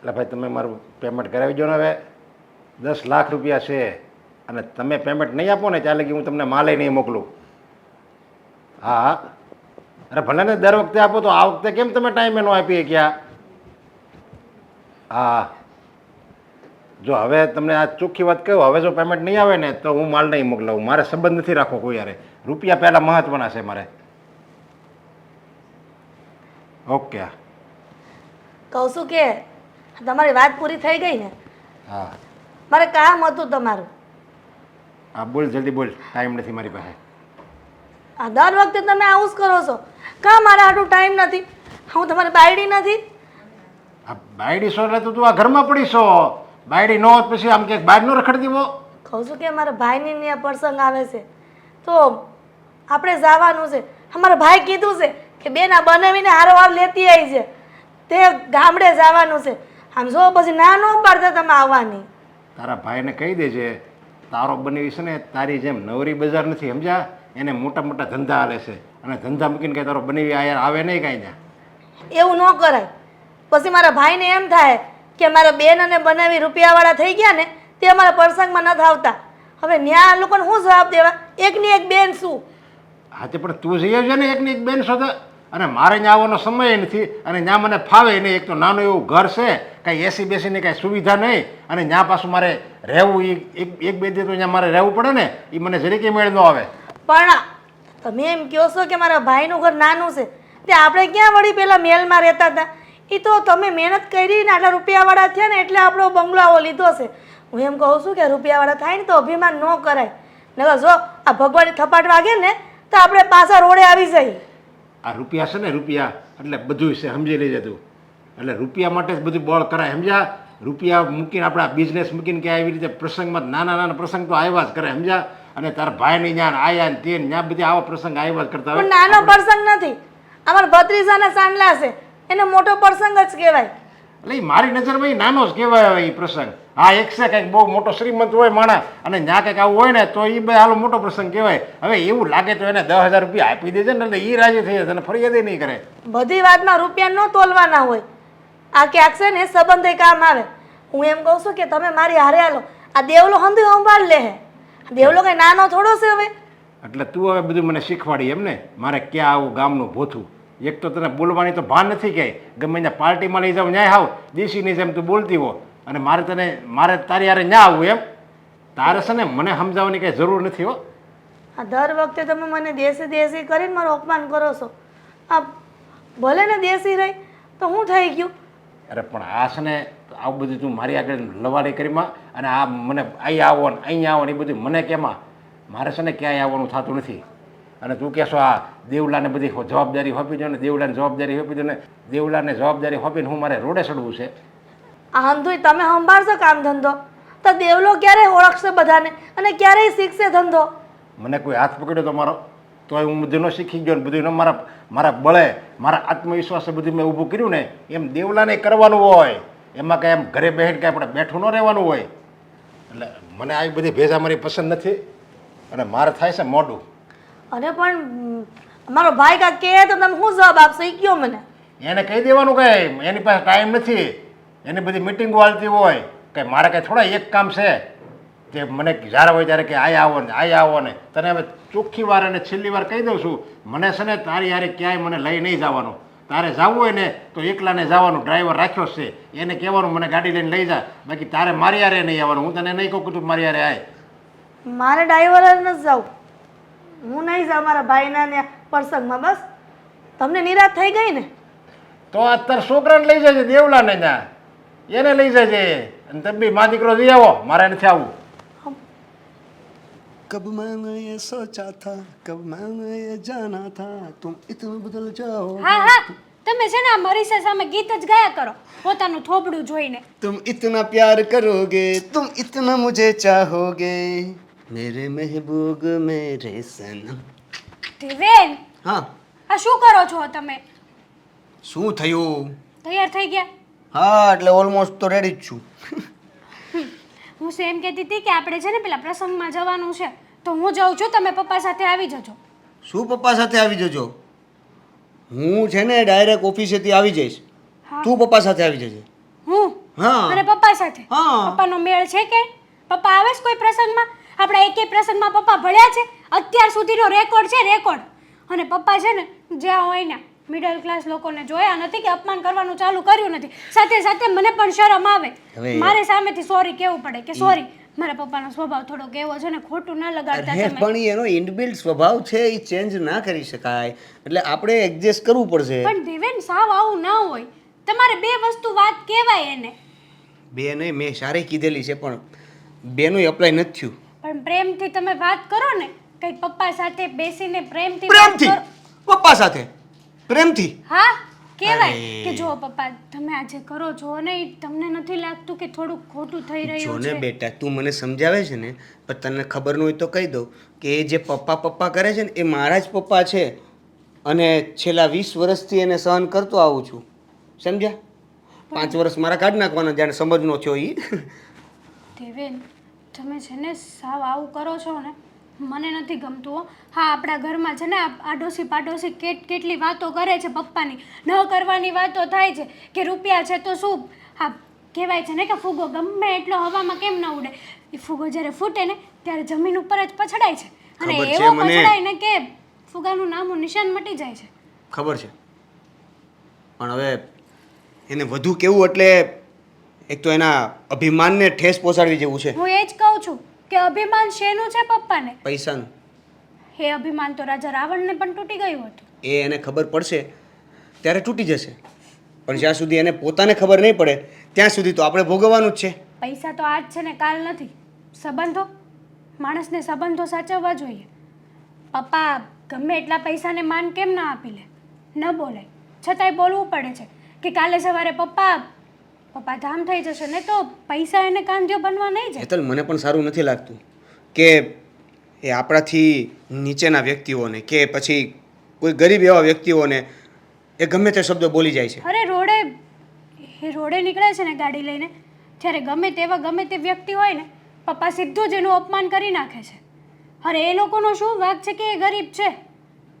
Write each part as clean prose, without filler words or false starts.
એટલે ભાઈ તમે મારું પેમેન્ટ કરાવી દો ને હવે 10 લાખ રૂપિયા છે અને તમે પેમેન્ટ નહીં આપો ને ત્યાં લગી હું તમને માલે નહીં મોકલું. હા હા અરે ભલે ને દર વખતે આપો તો આ વખતે કેમ તમે ટાઈમ એનો આપીએ ક્યાં? હા જો હવે તમને આ ચોખ્ખી વાત કહું, હવે જો પેમેન્ટ નહીં આવે ને તો હું માલ નહીં મોકલાવું. મારે સંબંધ નથી રાખવો કોઈ યારે. રૂપિયા પહેલાં મહત્ત્વના છે મારે. ઓકે કહું છું કે તમારી વાત પૂરી થઈ ગઈ ને? હા મારે કામ હતું તમારું. હા બોલ જલ્દી બોલ, ટાઈમ નથી મારી પાસે. આ દર વખતે તમે આવું જ કરો છો. કાં મારા આટલું ટાઈમ નથી? હું તમારી બાયડી નથી? આ બાયડી છો એટલે તું આ ઘરમાં પડીશો. બાયડી ન હોત પછી આમ ક્યાંક બહાર ન રખડી દેવો. કહું છું કે મારા ભાઈની ત્યાં પ્રસંગ આવે છે તો આપણે જવાનું છે. અમારા ભાઈ કીધું છે કે બેન આ બનાવીને હારોહાર લેતી આવી છે, તે ગામડે જવાનું છે. આમ જો પછી ના ન પાડતા તમે આવવાની. તારા ભાઈને કહી દેજે તારો બનાવી છે ને તારી જેમ નવરી બજાર નથી સમજ્યા. એને મોટા મોટા ધંધા હાલે છે અને ધંધા મૂકીને કંઈ તારો બનાવી આવે નહીં કાંઈ ત્યાં. એવું ન કરાય. પછી મારા ભાઈને એમ થાય કે મારા બેન અને બનાવી રૂપિયાવાળા થઈ ગયા ને તે અમારા પ્રસંગમાં નથી આવતા. હવે ન્યા લોકોને શું જવાબ દેવા? એકની એક બેન શું? હા તે પણ તું જઈ આવજે ને એકની એક બેન શોધ. અને મારે ત્યાં આવવાનો સમય નથી અને ત્યાં મને ફાવે નહીં. એક તો નાનું એવું ઘર છે, કાંઈ એસી બેસીની કાંઈ સુવિધા નહીં અને ત્યાં પાછું મારે રહેવું એક બે દી તો ત્યાં મારે રહેવું પડે ને. એ મને જરીકે મેળ ન આવે. પણ તમે એમ કહો છો કે મારા ભાઈનું ઘર નાનું છે, તે આપણે ક્યાં વળી પેલા મહેલમાં રહેતા હતા? એ તો તમે મહેનત કરી ને આટલા રૂપિયાવાળા થયા ને એટલે આપણો બંગલાઓ લીધો છે. હું એમ કહું છું કે રૂપિયાવાળા થાય ને તો અભિમાન ન કરાય. નકર જો આ ભગવાનની થપાટ વાગે ને તો આપણે પાછા રોડે આવી જઈએ. આ રૂપિયા છે ને રૂપિયા એટલે બધું છે સમજી લેજે તું. એટલે રૂપિયા માટે જ બધું બોળ કરાય સમજ્યા. રૂપિયા મૂકીને આપણા બિઝનેસ મૂકીને કે આવી રીતે પ્રસંગમાં નાના નાના પ્રસંગ તો આવ્યા જ કરે સમજ્યા. અને તારા ભાઈની જ્ઞાન આયા ને તે ત્યાં બધી આવા પ્રસંગ આવ્યા જ કરતા હોય. નાનો પ્રસંગ નથી, અમારા ભત્રીજાના સાંડલા છે, એને મોટો પ્રસંગ જ કહેવાય. એટલે મારી નજરમાં નાનો જ કહેવાય હવે એ પ્રસંગ. હા એક છે કંઈક બહુ મોટો શ્રીમંત હોય માણસ અને ત્યાં કંઈક આવું હોય ને તો એ બે હાલો મોટો પ્રસંગ કહેવાય. હવે એવું લાગે તો એને 10,000 રૂપિયા આપી દેજે ને એટલે એ રાજી થઈ જશે અને ફરિયાદ નહીં કરે. બધી વાતમાં રૂપિયા ન તોલવાના હોય. આ ક્યાંક છે ને સંબંધે કામ આવે. હું એમ કહું છું કે તમે મારી હારે હાલો. આ દેવલો હંધી સંભાળ લે હે. દેવલો કઈ નાનો થોડો છે હવે. એટલે તું હવે બધું મને શીખવાડી એમ ને. મારે ક્યાં આવું ગામનું ભોથું. એક તો તને બોલવાની તો ભાન નથી ક્યાંય. ગમે ત્યાં પાર્ટીમાં લઈ જાઉં ન્યાય હાવ દેશીની જેમ તું બોલતી હો અને મારે તારી યારે ન્યા આવવું એમ. તારે છે ને મને સમજાવવાની કંઈ જરૂર નથી હો. આ દર વખતે તમે મને દેશી દેશી કરીને મારું અપમાન કરો છો. આ ભલે ને દેશી રહી તો હું થઈ ગયું. અરે પણ આ છે ને આવું બધું તું મારી આગળ લવાડી કરીમાં અને આ મને અહીં આવો ને અહીંયા આવો ને એ બધું મને કેમાં. મારે છે ને ક્યાંય આવવાનું થતું નથી. અને તું કહેશો આ દેવલાને બધી જવાબદારી સોંપી દો ને દેવલાને જવાબદારી સોંપી દો ને દેવલાને જવાબદારી સોંપીને હું મારે રોડે ચડવું છે. આ હંધુય તમે સંભાળશો કામ ધંધો તો દેવલો ક્યારે ઓળખશે બધાને અને ક્યારેય શીખશે ધંધો? મને કોઈ હાથ પકડ્યો તો મારો તોય હું બધું ન શીખી ગયો ને બધું મારા બળે મારા આત્મવિશ્વાસે બધું મેં ઊભું કર્યું ને એમ દેવલાને કરવાનું હોય. એમાં કાંઈ એમ ઘરે બેસીને કાંઈ આપણે બેઠું ન રહેવાનું હોય. એટલે મને આવી બધી ભેજા મારી પસંદ નથી અને મારે થાય છે મોઢું. અરે પણ મારો ભાઈ કાંઈ કહે તો તમે શું જવાબ આપશો એ કહો મને. એને કહી દેવાનું કંઈ એની પાસે ટાઈમ નથી. એની બધી મિટિંગો હાલતી હોય કંઈ મારે કંઈ થોડા એક કામ છે જે મને જ્યારે હોય ત્યારે કે આયા આવો ને તને હવે ચોખ્ખી વાર અને છેલ્લી વાર કહી દઉં છું. મને છે ને તારી યારે ક્યાંય મને લઈ નહીં જવાનું. તારે જવું હોય ને તો એકલાને જવાનું. ડ્રાઈવર રાખ્યો છે એને કહેવાનું મને ગાડી લઈને લઈ જા. બાકી તારે મારી યારે નહીં આવવાનું. હું તને નહીં કહું કે તું મારી યારે આય. મારે ડ્રાઈવર જ નથી જાઉં. હું નહીં જાઉં મારા ભાઈના ને પ્રસંગમાં. બસ તમને નિરાશ થઈ ગઈ ને તો અત્યારે છોકરાને લઈ જજે દેવલાને ત્યાં એને લઈ જજે અને તમે બી મા દીકરો જઈ આવો. મારે નથી આવવું. कब मैंने ये सोचा था कब मैंने ये जाना था तुम इतना बदल जाओ. હા હા તમે છે ને આ મરીસા સામે ગીત જ ગાયા કરો પોતાનું થોબડું જોઈને. तुम इतना प्यार करोगे तुम इतना मुझे चाहोगे मेरे महबूब मेरे सनम. દેવેન હા આ શું કરો છો તમે? શું થયું? તૈયાર થઈ ગયા? હા એટલે ઓલમોસ્ટ તો રેડી જ છું. હું એમ કહેતી હતી કે આપણે છે ને પેલા પ્રસંગમાં જવાનું છે તો હું જાઉં છું તમે પપ્પા સાથે આવી જજો. શું પપ્પા સાથે આવી જજો? હું છે ને ડાયરેક્ટ ઓફિસેથી આવી જઈશ. તું પપ્પા સાથે આવી જજે. હું હા. અને પપ્પા સાથે હા. પપ્પાનો મેળ છે કે પપ્પા આવે છે કોઈ પ્રસંગમાં આપણા એકે પ્રસંગમાં પપ્પા ભળ્યા છે અત્યાર સુધીનો રેકોર્ડ છે રેકોર્ડ અને પપ્પા છે ને જ્યાં હોય ને મિડલ ક્લાસ લોકોને જોયા નથી કે અપમાન કરવાનું ચાલુ કર્યું નથી સાથે સાથે મને પણ શરમ આવે હવે- મારે સામેથી સોરી કહેવું પડે કે સોરી મારા પપ્પાનો સ્વભાવ થોડોક એવો છે ને ખોટું ના લગાડતા અરે તમે પણ ઈ એનો ઇનબિલ્ટ સ્વભાવ છે એ ચેન્જ ના કરી શકાય એટલે આપણે એડજસ્ટ કરવું પડશે પણ દેવેન સાવ આવું ના હોય તમારે બે વસ્તુ વાત કહેવાય એને બે નહીં મેં સારી કીધેલી છે પણ બેનું એપ્લાય નથી થયું પણ પ્રેમથી તમે વાત કરો ને કંઈક પપ્પા સાથે બેસીને પ્રેમથી વાત પ્રેમથી કરો પપ્પા સાથે પ્રેમથી હા કહેવાય અરે. કે જો પપ્પા તમે આજે કરો છો ને ઈ તમને નથી લાગતું કે થોડુંક ખોટું થઈ જો રહ્યું ને છે બેટા તું મને સમજાવે છે ને પણ તને ખબર ન હોય તો કહી દઉં કે એ જે પપ્પા પપ્પા કરે છે ને એ મારા જ પપ્પા છે અને છેલ્લા 20 વર્ષથી એને સહન કરતો આવું છું સમજ્યા 5 વર્ષ મારા કાઢી નાખવાના જાણે સમજનો છો એ દેવેન તમે છે ને સાવ આવું કરો છો ને મને નથી ગમતું હો હા આપણા ઘરમાં છે ને આડોશી પાડોશી કેટલી વાતો કરે છે પપ્પાની ન કરવાની વાતો થાય છે કે રૂપિયા છે તો શું હા કહેવાય છે ને કે ફૂગો ગમે એટલો હવામાં કેમ ન ઉડે એ ફૂગો જ્યારે ફૂટે ને ત્યારે જમીન ઉપર જ પછડાય છે અને ખબર છે એવો મને. પછડાય ને કે ફુગાનું નામું નિશાન મટી જાય છે ખબર છે પણ હવે એને વધુ કેવું એટલે એક તો એના અભિમાનને ઠેસ પહોંચાડવી જેવું છે હું એ જ કહું છું કે અભિમાન શેનું છે પપ્પાને પૈસાનું એ અભિમાન તો રાજા રાવણને પણ તૂટી ગયું હતું એ એને ખબર પડશે ત્યારે તૂટી જશે પણ જ્યાં સુધી એને પોતાને ખબર નહીં પડે ત્યાં સુધી તો આપણે ભોગવવાનું જ છે પૈસા તો આજ છે ને કાલ નથી સંબંધો માણસને સંબંધો સાચવવા જોઈએ પપ્પા ગમે એટલા પૈસાને માન કેમ ના આપી લે ન બોલે છતાંય બોલવું પડે છે કે કાલે સવારે પપ્પા ધામ થઈ જશે ને તો પૈસા એને કાંધ્યો બનવા નહીં જાય હેતલ મને પણ સારું નથી લાગતું કે એ આપણાથી નીચેના વ્યક્તિઓને કે પછી કોઈ ગરીબ એવા વ્યક્તિઓને એ ગમે તે શબ્દો બોલી જાય છે અરે રોડે નીકળે છે ને ગાડી લઈને ત્યારે ગમે તે વ્યક્તિ હોય ને પપ્પા સીધું જ એનું અપમાન કરી નાખે છે અરે એ લોકોનો શું વાંક છે કે એ ગરીબ છે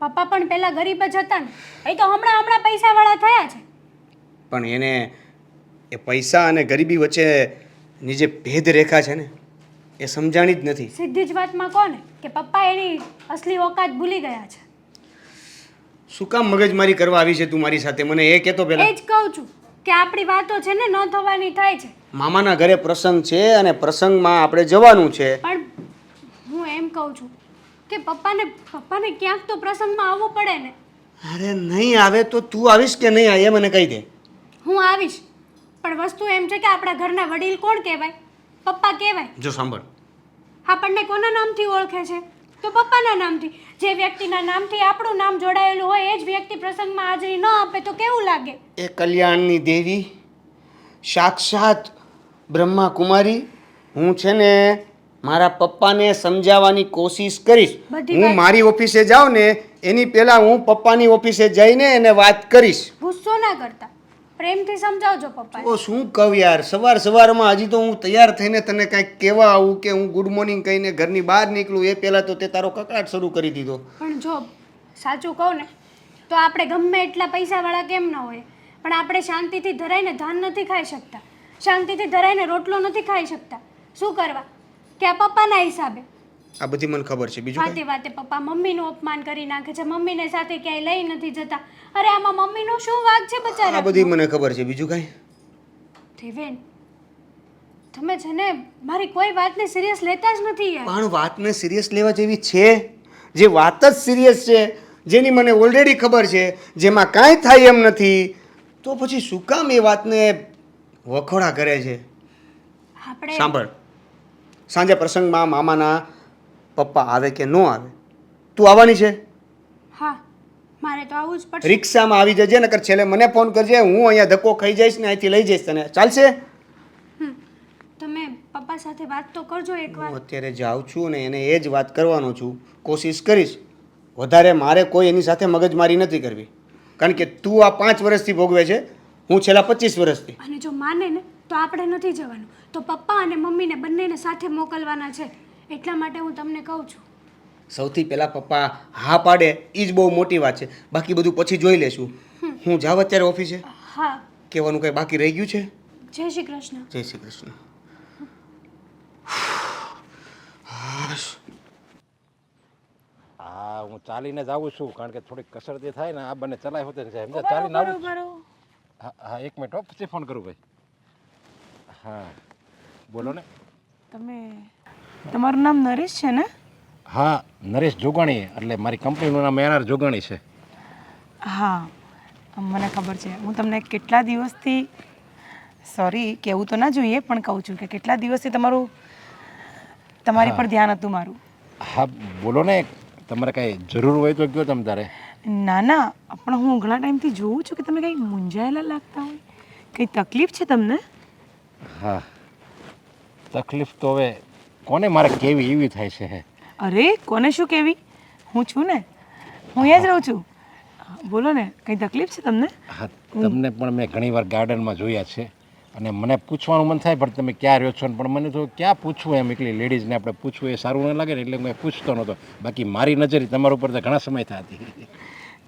પપ્પા પણ પહેલાં ગરીબ જ હતા ને એ તો હમણાં પૈસાવાળા થયા છે પણ એને એ પૈસા અને ગરીબી વચ્ચેની જે ભેદ રેખા છે ને એ સમજાણી જ નથી સીધી જ વાતમાં કોને કે પપ્પા એની અસલી ઓકાત ભૂલી ગયા છે શું કામ મગજમારી કરવા આવી છે તું મારી સાથે મને એ કહેતો એ પહેલા જ કહું છું કે આપણી વાતો છે ને ન થવાની થાય છે મામાના ઘરે પ્રસંગ છે અને પ્રસંગમાં આપણે જવાનું છે પણ હું એમ કહું છું કે પપ્પાને ક્યાંક તો પ્રસંગમાં આવવું પડે ને અરે નહીં આવે તો તું આવીશ કે નહીં આવે એ મને કહી દે હું આવીશ પણ વસ્તુ એમ છે કે આપણા ઘરના વડીલ કોણ કહેવાય પપ્પા કહેવાય જો સાંભળ આપણને કોના નામથી ઓળખે છે તો પપ્પાના નામથી જે વ્યક્તિના નામથી આપણું નામ જોડાયેલું હોય એ જ વ્યક્તિ પ્રસંગમાં હાજરી ન આપે તો કેવું લાગે એ કલ્યાણની દેવી સાક્ષાત બ્રહ્મા કુમારી હું છે ને મારા પપ્પાને સમજાવવાની કોશિશ કરીશ બધી હું વાત- મારી ઓફિસે જાઉં ને એની પહેલા હું પપ્પાની ઓફિસે જઈને એને વાત કરીશ ગુસ્સો ના કરતા પ્રેમથી સમજાવજો પપ્પા તો શું કહું યાર સવારમાં હજી તો હું તૈયાર થઈને તને કાંઈક કહેવા આવું કે હું ગુડ મોર્નિંગ કહીને ઘરની બહાર નીકળું એ પહેલાં તો તે તારો કકડાટ શરૂ કરી દીધો પણ જો સાચું કહું ને તો આપણે ગમે એટલા પૈસાવાળા કેમ ન હોય પણ આપણે શાંતિથી ધરાઈને ધાન નથી ખાઈ શકતા શાંતિથી ધરાઈને રોટલો નથી ખાઈ શકતા શું કરવા કે આ પપ્પાના હિસાબે આ બધી મને ખબર છે બીજું વાતે વાતે પપ્પા મમ્મીનું અપમાન કરી નાખે છે મમ્મીને સાથે ક્યાંય લઈ નથી જતા અરે આમાં મમ્મીનો શું વાંક છે આ બચારા બધી મને ખબર છે બીજું કાંઈ દેવેન તમે છે ને મારી કોઈ વાતને સિરિયસ લેતા જ નથી યાર પણ વાતને સિરિયસ લેવા જેવી છે જે વાત જ સિરિયસ છે જેની મને ઓલરેડી ખબર છે જેમાં કાંઈ થાય એમ નથી તો પછી શું કામ એ વાતને વખોડા કરે છે આપણે સાંભળ સાંજે પ્રસંગમાં મામાના પપ્પા આવે કે ન આવે તું આવવાની છે હા મારે તો આવું જ પડશે રિક્ષામાં આવી જજે નકર છેલ્લે મને ફોન કરજે હું અહીંયા ધક્કો ખાઈ જઈશ ને અહીંથી લઈ જઈશ તને ચાલશે હમ. તમે પપ્પા સાથે વાત તો કરજો એકવાર હું અત્યારે જાઉં છું ને એને એ જ વાત કરવાનો છું કોશિશ કરીશ વધારે મારે કોઈ એની સાથે મગજમારી નથી કરવી કારણ કે તું આ 5 વર્ષથી ભોગવે છે હું છેલ્લા 25 વર્ષથી અને જો માને ને તો આપણે નથી જવાનું તો પપ્પા અને મમ્મીને બંનેને સાથે મોકલવાના છે એટલા માટે હું તમને કહું છું સૌથી પહેલાં પપ્પા હા પાડે એ જ બહુ મોટી વાત છે બાકી બધું પછી જોઈ લેશું હું જાઉં અત્યારે ઓફિસે હા કહેવાનું કંઈ બાકી રહી ગયું છે જય શ્રી કૃષ્ણ. જય શ્રી કૃષ્ણ. હા હું ચાલીને જ આવું છું કારણ કે થોડીક કસરત એ થાય ને આ બંને ચલાય હોતે છે સમજ્યા? ઉભા રહો, ચાલીને આવું ઉભા રહો. હા હા એક મિનિટ હો, પછી ફોન કરું ભાઈ. હા બોલો ને. તમે તમારું નામ નરેશ છે ને? હા નરેશ જોગાણી, એટલે મારી કંપનીનું નામ એનઆર જોગાણી છે. હા મને ખબર છે. હું તમને કેટલા દિવસથી સોરી કહેવું તો ના જોઈએ પણ કહું છું કે કેટલા દિવસથી તમારી પર ધ્યાન હતું મારું. હા બોલો ને, તમારે કાંઈ જરૂર હોય તો કહો તમે તારે. ના ના પણ હું ઘણા ટાઈમથી જોઉં છું કે તમે કંઈ મૂંઝાયેલા લાગતા હોય. કંઈ તકલીફ છે તમને? હા તકલીફ તો હવે કોને મારે કેવી એવી થાય છે. અરે કોને શું કહેવી, હું છું ને, હું અહીંયા જ રહું છું. બોલો ને, કંઈ તકલીફ છે તમને? હા તમને પણ મેં ઘણીવાર ગાર્ડનમાં જોયા છે અને મને પૂછવાનું મન થાય પણ તમે ક્યાં રહ્યો છો ને, પણ મને તો ક્યાં પૂછવું એમ, એકલી લેડીઝને આપણે પૂછવું એ સારું ન લાગે ને, એટલે મેં પૂછતો નહોતો. બાકી મારી નજર તમારા ઉપર તો ઘણા સમય થતી.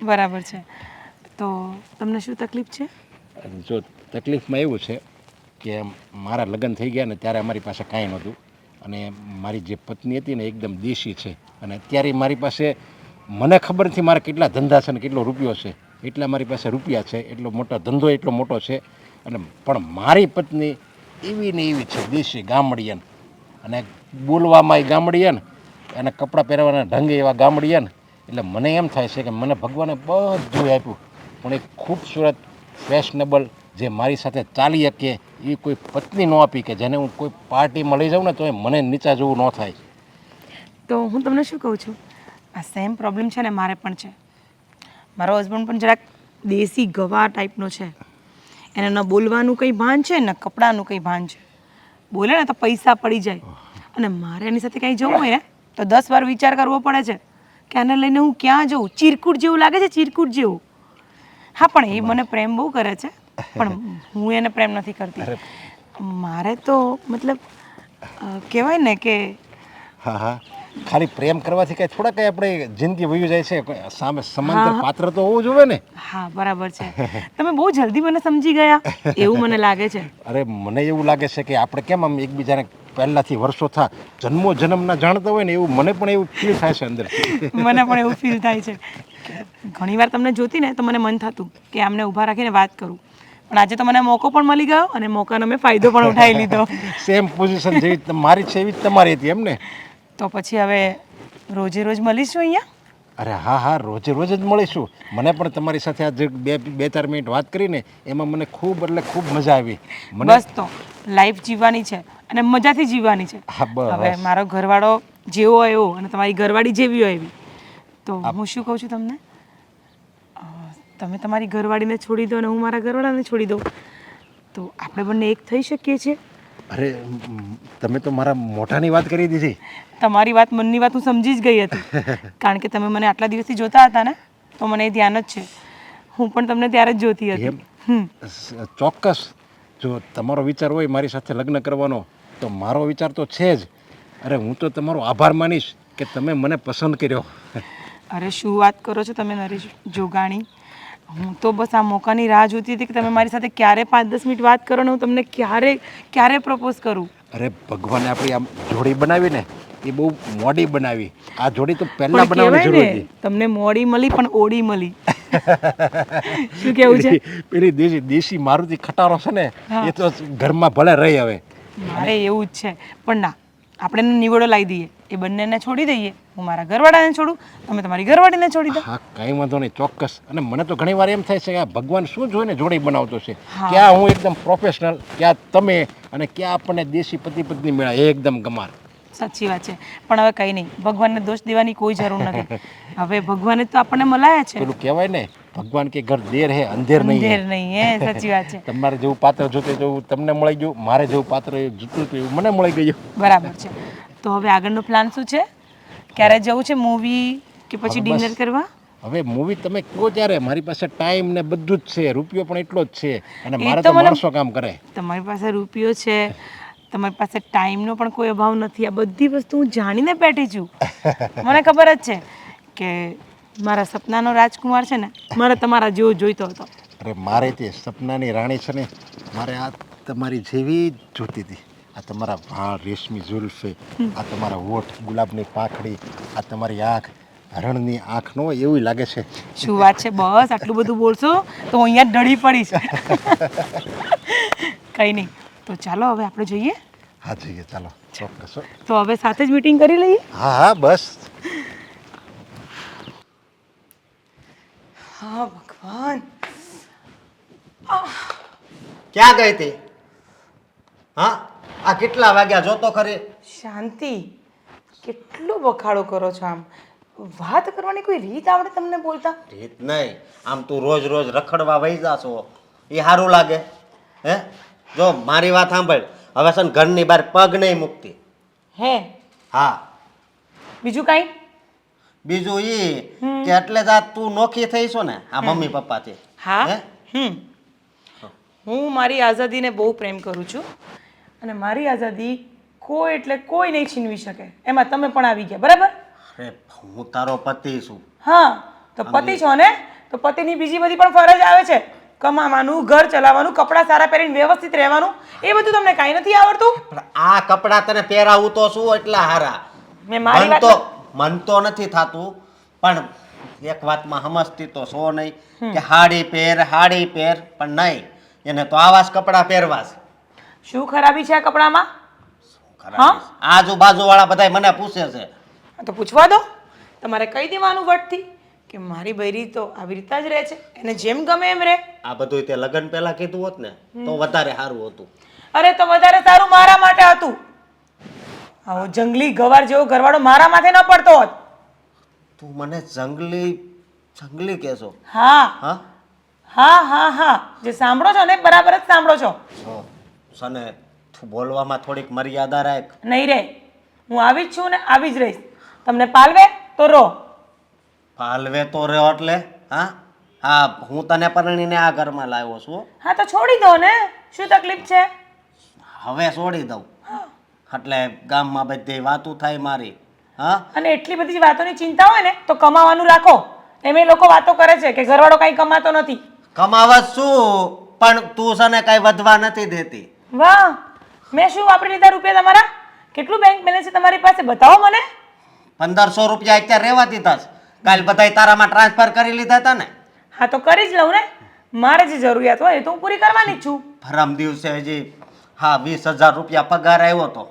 બરાબર છે. તો તમને શું તકલીફ છે? જો તકલીફમાં એવું છે કે મારા લગ્ન થઈ ગયા ને ત્યારે અમારી પાસે કાંઈ નહોતું અને મારી જે પત્ની હતી ને એકદમ દેશી છે અને અત્યારે મારી પાસે મને ખબર નથી મારા કેટલા ધંધા છે ને કેટલો રૂપિયો છે, એટલા મારી પાસે રૂપિયા છે, એટલો મોટો ધંધો એટલો મોટો છે અને પણ મારી પત્ની એવી ને એવી છે, દેશી ગામડિયન, અને બોલવામાં એ ગામડિયન અને કપડાં પહેરવાના ઢંગે એવા ગામડિયન. એટલે મને એમ થાય છે કે મને ભગવાને બધું આપ્યું પણ એક ખૂબસૂરત ફેશનેબલ જે મારી સાથે ચાલી શકે એ કોઈ પત્ની ન આપી કે જેને હું કોઈ પાર્ટીમાં લઈ જાઉં ને તો એ મને નીચા જેવું ન થાય. તો હું તમને શું કહું છું, આ સેમ પ્રોબ્લેમ છે ને મારે પણ છે. મારો હસબન્ડ પણ જરાક દેશી ગવા ટાઈપનો છે. એને ન બોલવાનું કંઈ ભાન છે ને કપડાનું કંઈ ભાન છે. બોલે ને તો પૈસા પડી જાય અને મારે એની સાથે કંઈ જવું હોય ને તો 10 વાર વિચાર કરવો પડે છે કે આને લઈને હું ક્યાં જઉં. ચીરકુટ જેવું લાગે છે, ચીરકુટ જેવું. હા પણ એ મને પ્રેમ બહુ કરે છે પણ હું એને પ્રેમ નથી કરતી. મારે તો મતલબ કહેવાય ને કે હા હા ખાલી પ્રેમ કરવાથી કાંઈ થોડા કાંઈ આપણે જિંદગી વયું જાય છે, સામે સમાંતર પાત્ર તો હોવું જોઈએ ને. હા બરાબર છે. તમે બહુ જલ્દી મને સમજી ગયા એવું મને લાગે છે. અરે મને એવું લાગે છે કે આપણે કેમ આમ એકબીજાને પહેલાંથી વર્ષો થા જન્મો જન્મના જાણતા હોય ને એવું મને પણ એવું ફીલ થાય છે અંદરથી. મને પણ એવું ફીલ થાય છે. ઘણીવાર તમને જોતી ને તો મને મન થતું કે આમને ઊભા રાખીને વાત કરું, પણ આજે તો મને મોકો પણ મળી ગયો અને મોકાનો મેં ફાયદો પણ ઉઠાવી લીધો. સેમ પોઝિશન જેવી મારી છે એવી જ તમારી હતી એમ ને? તો પછી હવે રોજે રોજ મળીશું અહીંયા? અરે હા હા રોજે રોજ જ મળીશું. મને પણ તમારી સાથે આજે બે ચાર મિનિટ વાત કરીને એમાં મને ખૂબ એટલે ખૂબ મજા આવી. બસ તો લાઈફ જીવવાની છે અને મજાથી જીવવાની છે. હા બસ. હવે મારો ઘરવાળો જેવો હોય એવો અને તમારી ઘરવાળી જેવી હોય એવી. તો હું શું કહું છું તમને, તમે તમારી ઘરવાળીને છોડી દો અને હું મારા ઘરવાળાને છોડી દઉં તો આપણે બંને એક થઈ શકીએ છીએ. અરે તમે તો મારા મોઢાની વાત કરી દીધી. તમારી વાત મનની વાત હું સમજી જ ગઈ હતી કારણ કે તમે મને આટલા દિવસથી જોતા હતા ને તો મને એ ધ્યાન જ છે. હું પણ તમને ત્યારે જ જોતી હતી. ચોક્કસ જો તમારો વિચાર હોય મારી સાથે લગ્ન કરવાનો તો મારો વિચાર તો છે જ. અરે હું તો તમારો આભાર માનીશ કે તમે મને પસંદ કર્યો. અરે શું વાત કરો છો તમે નરેશ જોગાણી, હું તો બસ આ મોકાની રાહ જોતી હતી કે તમે મારી સાથે ક્યારે 5-10 મિનિટ વાત કરો ને હું તમને ક્યારે પ્રપોઝ કરું. અરે ભગવાને આપણી આમ જોડી બનાવી ને એ બહુ મોડી બનાવી. આ જોડી તો પહેલા બનાવવાની જરૂર હતી. તમને મોડી મળી પણ ઓડી મળી. શું કેવું છે? પેલી દેશી મારુતિ ખટારો છે ને એ તો ઘરમાં ભલે રહી. હવે મારે એવું જ છે પણ ના, આપણે એને નિવડો લાવી દઈએ, એ બંનેને છોડી દઈએ. હું મારા ઘરવાળાને છોડું, તમે તમારી ઘરવાળીને છોડી દો. હા કંઈ વાંધો નહીં, ચોક્કસ. અને મને તો ઘણી વાર એમ થાય છે કે આ ભગવાન શું જોઈને જોડી બનાવતો છે. ક્યાં હું એકદમ પ્રોફેશનલ, ક્યાં તમે, અને ક્યાં આપણને દેશી પતિ પત્ની મળ્યા એકદમ ગમાર. સાચી વાત છે પણ હવે કંઈ નહીં, ભગવાનને દોષ દેવાની કોઈ જરૂર નથી. હવે ભગવાને તો આપણને મલાયા છે. પેલું કહેવાય ને ભગવાન કે ઘર દેર હે અંધેર નહીં. અંધેર નહીં હે, સાચી વાત છે. તમારે જેવું પાત્ર જોતું જેવું તમને મળી ગયું, મારે જેવું પાત્ર જોતું હતું એવું મને મળી ગયું. બરાબર છે. તો હવે આગળનો પ્લાન શું છે? ક્યારે જવું છે, મૂવી કે પછી ડિનર કરવા? હવે મૂવી તમે કહો ત્યારે, મારી પાસે ટાઈમ ને બધું જ છે, રૂપિયો પણ એટલો જ છે અને મારે તો માણસો કામ કરે. તમારી પાસે રૂપિયો છે, તમારી પાસે ટાઈમનો પણ કોઈ અભાવ નથી. આ બધી વસ્તુ હું જાણીને બેઠી છું. મને ખબર જ છે કે મારા સપનાનો રાજકુમાર છે ને મારે તમારા જેવો જોઈતો હતો. અરે મારે તે સપનાની રાણી છે ને, મારે આ તમારી જેવી જ જોતી હતી. આ તમારા વાળ રેશમી ઝુલ્ફે, આ તમારા હોઠ ગુલાબની પાંખડી, આ તમારી આંખ હરણની આંખ નો એવું લાગે છે. શું વાત છે? બસ આટલું બધું બોલશો તો હું અહીંયા જ ડળી પડીશ. કંઈ નહીં, તો ચાલો હવે આપણે જઈએ. હા જઈએ, ચાલો ચોક્કસ હો. તો હવે સાથે જ મીટિંગ કરી લઈએ. હા હા બસ. હા ભગવાન, ક્યાં ગઈ હતી? હા, આ કેટલા વાગ્યા જોતો ખરી? શાંતિ. કેટલો બખાડો કરો છો આમ? વાત કરવાની કોઈ રીત આવડે તમને બોલતા? રીત નહીં, આમ તું રોજ રોજ રખડવા વહી જાશો એ સારું લાગે? હે, જો મારી વાત સાંભળ, હવે છે ને ઘરની બહાર પગ નહીં મૂકતી. હે, હા, બીજું કાંઈ? બીજું ઈ કે એટલે જ આ તું નોખી થઈ છો ને આ મમ્મી પપ્પાથી. હા. હે? હું મારી આઝાદીને બહુ પ્રેમ કરું છું અને મારી આઝાદી કોઈ એટલે કોઈ નહીં છીનવી શકે. એમાં તમે પણ આવી ગયા, બરાબર? અરે હું તારો પતિ છું. હા, તો પતિ છો ને, તો પતિની બીજી બધી પણ ફરજ આવે છે. કમાવાનું, ઘર ચલાવવાનું, કપડાં સારા પહેરીને વ્યવસ્થિત રહેવાનું, એ બધું તમને કાંઈ નથી આવડતું? પણ આ કપડાં તને પહેરાવું તો શું એટલા હારા? મેં મારી મન વાત મન તો નથી થાતું, પણ એક વાતમાં સમજતી તો છો નહીં કે હાડી પહેર, પણ નહીં, એને તો આવા જ કપડાં પહેરવા છે. શું ખરાબી છે આ કપડામાં? ખરાબ. આજુબાજુ વાળા બધા મને પૂછે છે. તો પૂછવા દો. તમારે કહી દેવાનું વટથી કે મારી બૈરી તો આવી રીતના જ રહે છે, એને જેમ ગમે એમ રહે. આ બધું તે લગ્ન પહેલા કીધું હોત ને તો વધારે સારું હતું. અરે તો વધારે સારું મારા માટે હતું. આવો જંગલી ગવાર જેવો ઘરવાળો મારા માથે ન પડતો હોત. તું મને જંગલી કહેશો? હા હા હા હા હા, જે સાંભળો છો ને બરાબર જ સાંભળો છો. જો સને તું બોલવામાં થોડીક મર્યાદા રાખ. નહીં રે, હું આવી જ છું ને આવી જ રહીશ. તમને પાલવે તો રહો. પાલવે તો રહ્યો એટલે? હા હા, હું તને પરણીને આ ઘરમાં લાવ્યો છું. હા તો છોડી દો ને, શું તકલીફ છે? હવે છોડી દઉં એટલે ગામમાં બધી વાતો થાય મારી. હા, અને એટલી બધી વાતોની ચિંતા હોય ને તો કમાવાનું રાખો. એમ લોકો વાતો કરે છે કે ઘરવાળો કાંઈ કમાતો નથી. કમાવત શું, પણ તું સને કાંઈ વધવા નથી દેતી. વાહ, મેં શું વાપરી લીધા રૂપિયા તમારા? કેટલું બેંક બેલેન્સ છે તમારી પાસે? બતાવો મને. 1500 રૂપિયા અત્યારે રહેવા દીધા છે. કાલ બધાય તારામાં ટ્રાન્સફર કરી લીધા હતા ને. હા તો કરી જ લઉં ને. મારે જે જરૂરિયાત હોય એ તો હું પૂરી કરવાની જ છું. પરમ દિવસે હજી 20,000 રૂપિયા પગાર આવ્યો હતો,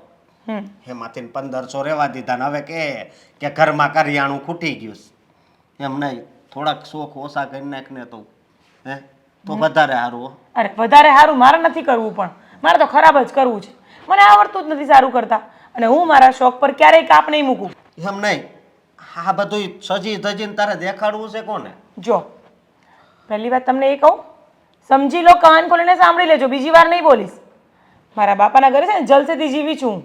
હમ એમાંથી 1500 રહેવા દીધા ને હવે કે ઘરમાં કરિયાણું ખૂટી ગયું છે. એમ નહીં, થોડાક શોખ ઓછા કરી નાખ ને તો હે તો વધારે સારું હો. અરે વધારે સારું મારે નથી કરવું, પણ મારે તો ખરાબ જ કરવું છે. મને આવડતું જ નથી સારું કરતા, અને હું મારા શોખ પર ક્યારેય કાપ નહીં મૂકું. એમ નહીં, આ બધું સજી ધજીને તારે દેખાડવું છે કોને? જો પહેલી વાત તમને એ કહું, સમજી લો, કાન ખોલીને સાંભળી લેજો, બીજી વાર નહીં બોલીશ. મારા બાપાના ઘરે છે ને જલસેથી જીવી છું હું,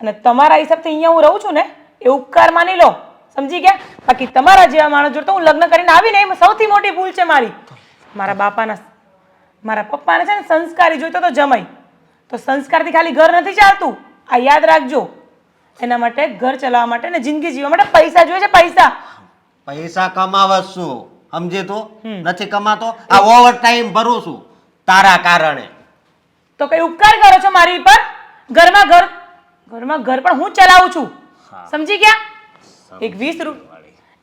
અને તમારા હિસાબથી અહીંયા હું રહું છું ને એ ઉપકાર માની લો, સમજી ગયા? બાકી તમારા જેવા માણસ જોડે તો હું લગ્ન કરીને આવીને એમાં સૌથી મોટી ભૂલ છે મારી. મારા પપ્પાને છે ને સંસ્કારી જોઈતો તો જમાઈ, તો સંસ્કારથી ખાલી ઘર નથી ચાલતું, આ યાદ રાખજો. એના માટે ઘર ચલાવવા માટે ને જિંદગી જીવવા માટે પૈસા જોઈએ છે, પૈસા. પૈસા કમાવત શું, સમજી તું? નથી કમાતો, આ ઓવર ટાઈમ ભરું છું તારા કારણે. તો કઈ ઉપકાર કરો છો મારી પર? ઘરમાં ઘર પણ હું ચલાવું છું, સમજી ગયા?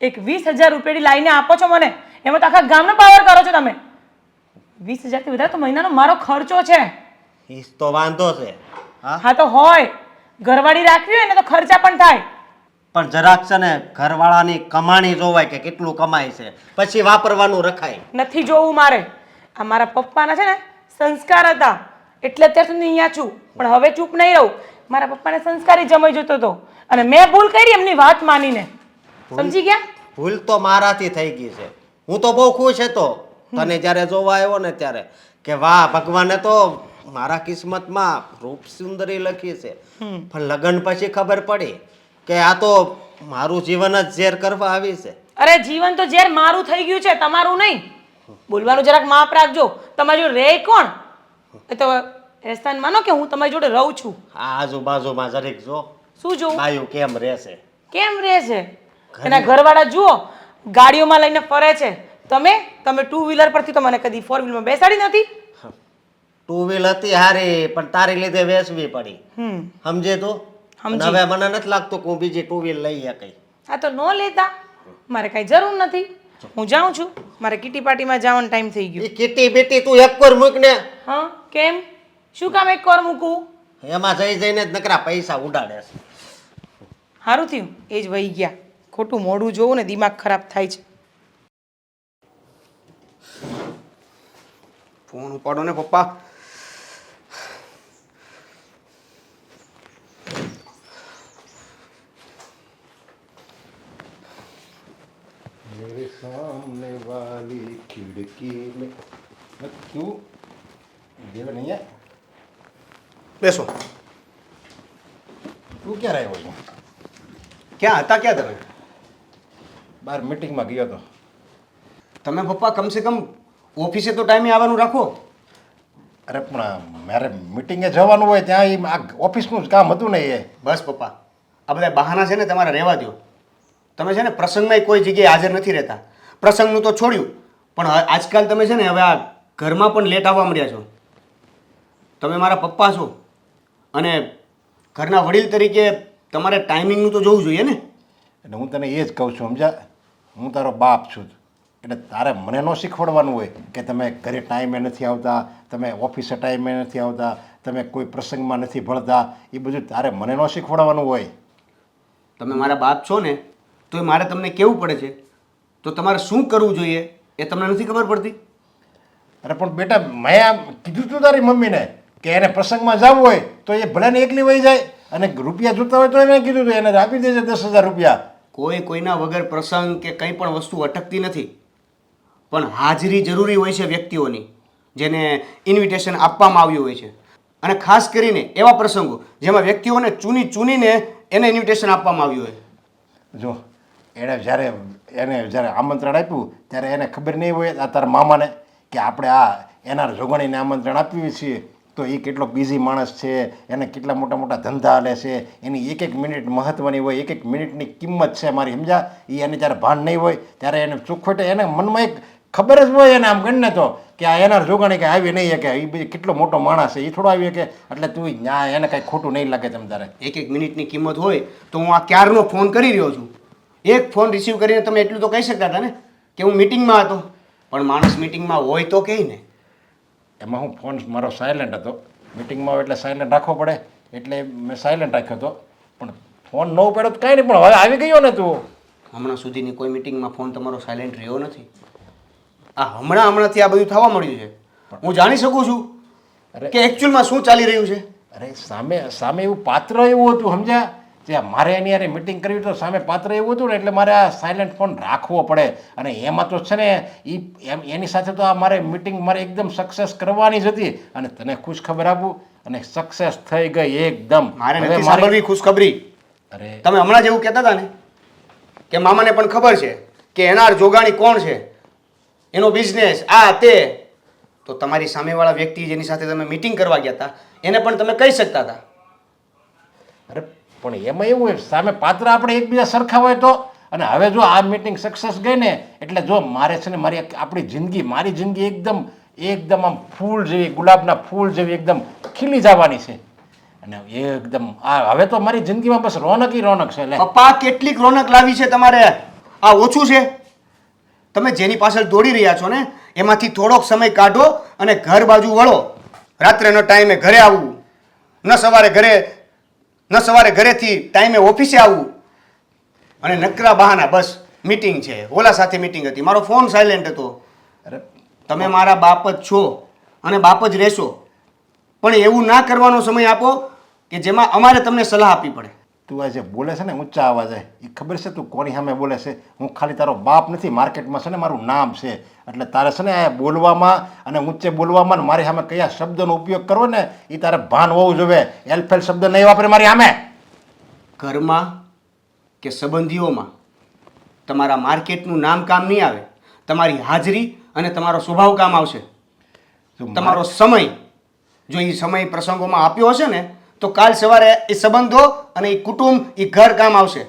એક 20,000 રૂપિયાની લાઈને આપો છો મને, એમાં તો આખા ગામનો પાવર કરો છો તમે. 20,000 થી વધારે તો મહિનાનો મારો ખર્ચો છે. ઈ તો વાંધો છે. હા તો હોય, ઘરવાળી રાખવી હોય ને તો ખર્ચા પણ થાય. પણ જરાક છે ને ઘરવાળાની કમાણી જોવાય કે કેટલું કમાય છે, પછી વાપરવાનું રખાય. નથી જોવું મારે. આ મારા પપ્પાના છે ને સંસ્કાર હતા એટલે અત્યાર સુધી અહીંયા છું, પણ હવે ચૂપ નહીં રહું. મારા પપ્પાને સંસ્કારી જમાઈ જતો હતો અને મેં ભૂલ કરી એમની વાત માનીને, સમજી ગયા? ભૂલ તો મારાથી થઈ ગઈ છે. હું તો બહુ ખુશ હતો તને જ્યારે જોવા આવ્યો ને ત્યારે, કે વાહ, ભગવાને તો મારા કિસ્મતમાં રૂપ સુંદરી લખી છે. પણ લગ્ન પછી ખબર પડી કે આ તો મારું જીવન જ ઝેર કરવા આવી છે. અરે જીવન તો ઝેર મારું થઈ ગયું છે, તમારું નહીં. બોલવાનું જરાક માપ રાખજો. તમારી જોડે રહે કોણ? એ તો એહસાન માનો કે હું તમારી જોડે રહું છું. આ આજુબાજુમાં જરીક જો શું જોવું? બાયું કેમ રહેશે. કેમ રહે છે? એના ઘરવાળા જુઓ, ગાડીઓમાં લઈને ફરે છે. તમે 2 વ્હીલર પરથી તો મને કદી 4 વ્હીલરમાં બેસાડી નથી. ટુ વ્હીલ હતી હારી પણ તારી લીધે વેચવી પડી સમજે તું અને હવે મને નથી લાગતું કે હું બીજી ટુ વ્હીલ લઈ શકઈ. હા તો ન લેતા, મારે કાંઈ જરૂર નથી. હું જાઉં છું, મારે કિટી પાર્ટીમાં જવાનો ટાઈમ થઈ ગયો. એ કીટી બીટી તું એક વાર મૂક ને, હા કેમ? શું કામ એક વાર મૂકું? એમાં જઈ જઈને જ નકરા પૈસા ઉડાડે છે. સારું થયું એ જ વહી ગયા. ખોટું મોઢું જોવું ને દિમાગ ખરાબ થાય છે. ફોન ઉપાડો ને પપ્પા. मेरे सामने वाली खिड़की में તું દેવ નહીં હે? બેસો. તું ક્યારે આવ્યો છો? ક્યાં હતા ક્યાં તમે? બહાર મીટિંગમાં ગયો હતો. તમે પપ્પા કમસે કમ ઓફિસે તો ટાઈમે આવવાનું રાખો. અરે પણ મારે મીટિંગે જવાનું હોય ત્યાં આ ઓફિસનું જ કામ હતું ને એ. બસ પપ્પા, આ બધા બહાના છે ને તમારે રહેવા દો. તમે છે ને પ્રસંગમાં કોઈ જગ્યાએ હાજર નથી રહેતા. પ્રસંગનું તો છોડ્યું, પણ આજકાલ તમે છે ને હવે આ ઘરમાં પણ લેટ આવવા મળ્યા છો. તમે મારા પપ્પા છો અને ઘરના વડીલ તરીકે તમારે ટાઈમિંગનું તો જોવું જોઈએ ને. એટલે હું તને એ જ કહું છું સમજા, હું તારો બાપ છું એટલે તારે મને ન શીખવાડવાનું હોય કે તમે ઘરે ટાઈમે નથી આવતા, તમે ઓફિસે ટાઈમે નથી આવતા, તમે કોઈ પ્રસંગમાં નથી ભળતા. એ બધું તારે મને ન શીખવાડવાનું હોય. તમે મારા બાપ છો ને તો મારે તમને કહેવું પડે છે. તો તમારે શું કરવું જોઈએ એ તમને નથી ખબર પડતી? અરે પણ બેટા મેં આમ કીધું તું તારી મમ્મીને કે એને પ્રસંગમાં જવું હોય તો એ ભલે ને એકલી વહી જાય, અને રૂપિયા જોતા હોય તો એને કીધું તું એને આપી દેજે 10,000 રૂપિયા. કોઈ કોઈના વગર પ્રસંગ કે કંઈ પણ વસ્તુ અટકતી નથી, પણ હાજરી જરૂરી હોય છે વ્યક્તિઓની જેને ઇન્વિટેશન આપવામાં આવ્યું હોય છે. અને ખાસ કરીને એવા પ્રસંગો જેમાં વ્યક્તિઓને ચૂનીને એને ઇન્વિટેશન આપવામાં આવ્યું હોય. જો એને જ્યારે આમંત્રણ આપ્યું ત્યારે એને ખબર નહીં હોય આ તારા મામાને કે આપણે આ એના જોગણીને આમંત્રણ આપીએ છીએ તો એ કેટલો બિઝી માણસ છે, એને કેટલા મોટા મોટા ધંધા હાલે છે, એની એક એક મિનિટ મહત્ત્વની હોય, એક એક મિનિટની કિંમત છે મારી સમજા. એ એને જ્યારે ભાન નહીં હોય ત્યારે એને ચોખ્ખોટે એને મનમાં એક ખબર જ હોય એને આમ ગણને તો કે આ એના જોગણી કે આવી નહીં કે એ બધી કેટલો મોટો માણસ છે એ થોડો આવી કે એટલે તું ત્યાં એને કાંઈ ખોટું નહીં લાગે તમ તારે. એક એક મિનિટની કિંમત હોય તો હું આ ક્યારનો ફોન કરી રહ્યો છું. એક ફોન રિસીવ કરીને તમે એટલું તો કહી શકતા હતા ને કે હું મિટિંગમાં હતો. પણ માણસ મિટિંગમાં હોય તો કહે ને. એમાં હું ફોન મારો સાયલેન્ટ હતો, મિટિંગમાં હોય એટલે સાયલેન્ટ રાખવો પડે એટલે મેં સાયલેન્ટ રાખ્યો હતો. પણ ફોન ન ઉપાડ્યો તો કાંઈ નહીં, પણ હવે આવી ગયો ને તું. હમણાં સુધીની કોઈ મિટિંગમાં ફોન તમારો સાયલેન્ટ રહ્યો નથી. આ હમણાંથી આ બધું થવા મળ્યું છે. હું જાણી શકું છું કે એકચ્યુઅલમાં શું ચાલી રહ્યું છે. અરે સામે એવું પાત્ર એવું હતું સમજ્યા, જે મારે એની યારે મિટિંગ કરવી તો સામે પાત્ર એવું હતું ને એટલે મારે આ સાયલેન્ટ ફોન રાખવો પડે. અને એમાં તો છે ને એની સાથે તો આ મારે મિટિંગ મારે એકદમ સક્સેસ કરવાની જ હતી. અને તને ખુશ ખબર આપું અને સક્સેસ થઈ ગઈ એકદમ. મારે નથી સાંભળવી ખુશખબરી. અરે તમે હમણાં જેવું કહેતા હતા ને કે મામાને પણ ખબર છે કે એનાર જોગાણી કોણ છે, એનો બિઝનેસ આ તે, તો તમારી સામેવાળા વ્યક્તિ જેની સાથે તમે મિટિંગ કરવા ગયા હતા એને પણ તમે કહી શકતા હતા. અરે પણ એમાં એવું હોય સામે પાત્ર આપણે એકબીજા સરખા હોય તો. અને હવે જો આ મિટિંગ સક્સેસ ગઈ ને એટલે જો મારે છે ને મારી મારી જિંદગી એકદમ આમ ફૂલ જેવી, ગુલાબના ફૂલ જેવી એકદમ ખીલી જવાની છે. અને એકદમ આ હવે તો મારી જિંદગીમાં બસ રોનક છે. લે પપ્પા, કેટલીક રોનક લાવી છે તમારે? આ ઓછું છે? તમે જેની પાછળ દોડી રહ્યા છો ને એમાંથી થોડોક સમય કાઢો અને ઘર બાજુ વળો. રાત્રેનો ટાઈમે ઘરે આવવું, ન સવારે ઘરેથી ટાઈમે ઓફિસે આવવું, અને નકરા બહાના બસ મીટિંગ છે, ઓલા સાથે મીટિંગ હતી, મારો ફોન સાયલેન્ટ હતો. અરે તમે મારા બાપ જ છો અને બાપ જ રહેશો, પણ એવું ના કરવાનો સમય આપો કે જેમાં અમારે તમને સલાહ આપવી પડે. તું આ જે બોલે છે ને ઊંચા અવાજે, એ ખબર છે તું કોની સામે બોલે છે? હું ખાલી તારો બાપ નથી, માર્કેટમાં છે ને મારું નામ છે. એટલે તારે છે ને આ બોલવામાં અને ઊંચે બોલવામાં મારી સામે કયા શબ્દનો ઉપયોગ કરવો ને એ તારે ભાન હોવું જોઈએ. એલફેલ શબ્દ નહીં વાપરે મારી સામે. ઘરમાં કે સંબંધીઓમાં તમારા માર્કેટનું નામ કામ નહીં આવે, તમારી હાજરી અને તમારો સ્વભાવ કામ આવશે. તમારો સમય જો એ સમય પ્રસંગોમાં આપ્યો હશે ને તો કાલ સવારે એ સંબંધો અને એ કુટુંબ એ ઘર કામ આવશે.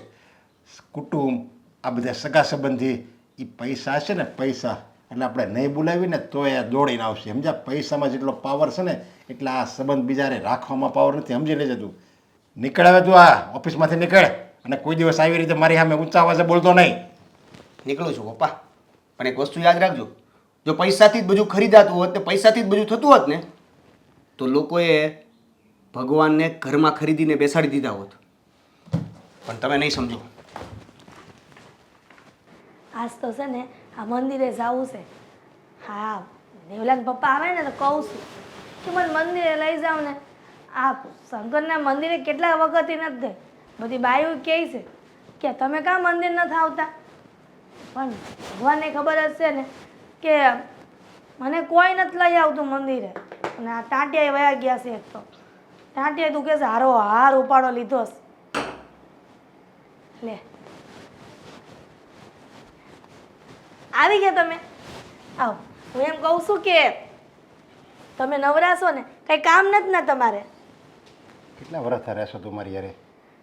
કુટુંબ આ બધા સગા સંબંધી એ પૈસા છે ને પૈસા એટલે આપણે નહીં બોલાવીને તો એ દોડીને આવશે સમજ્યા. પૈસામાં જેટલો પાવર છે ને એટલા આ સંબંધ બીજાને રાખવામાં પાવર નથી, સમજી લેજે તું. નીકળ હવે તું આ ઓફિસમાંથી નીકળ, અને કોઈ દિવસ આવી રીતે મારી સામે ઊંચા અવાજે બોલતો નહીં. નીકળું છું પપ્પા, પણ એક વસ્તુ યાદ રાખજો, જો પૈસાથી જ બધું ખરીદાતું હોત ને પૈસાથી જ બધું થતું હોત ને તો લોકોએ ભગવાનને ઘરમાં ખરીદીને બેસાડી દીધા હોત, પણ તમે નહીં સમજો. આજ તો છે ને આ મંદિરે જવું છે. હા, દેવલાન પપ્પા આવે ને તો કહું છું કે મને મંદિરે લઈ જાઓ ને. આ શંકરના મંદિરે કેટલા વખતથી નથી ગઈ. બધી બાઈઓ કહે છે કે તમે કાં મંદિર નથી આવતા, પણ ભગવાનને ખબર જ છે ને કે મને કોઈ નથી લઈ આવતું મંદિરે. અને આ ટાંટિયા વયા ગયા છે. એક તો ટાંટિયા તું કહે છે હારો હાર ઉપાડો લીધો છે. લે આવી ગયા તમે, આવો. હું એમ કહું છું કે તમે નવરાશો ને, કંઈ કામ નથી ને તમારે. કેટલા વર્ષ રહેશો તું મારી યારે?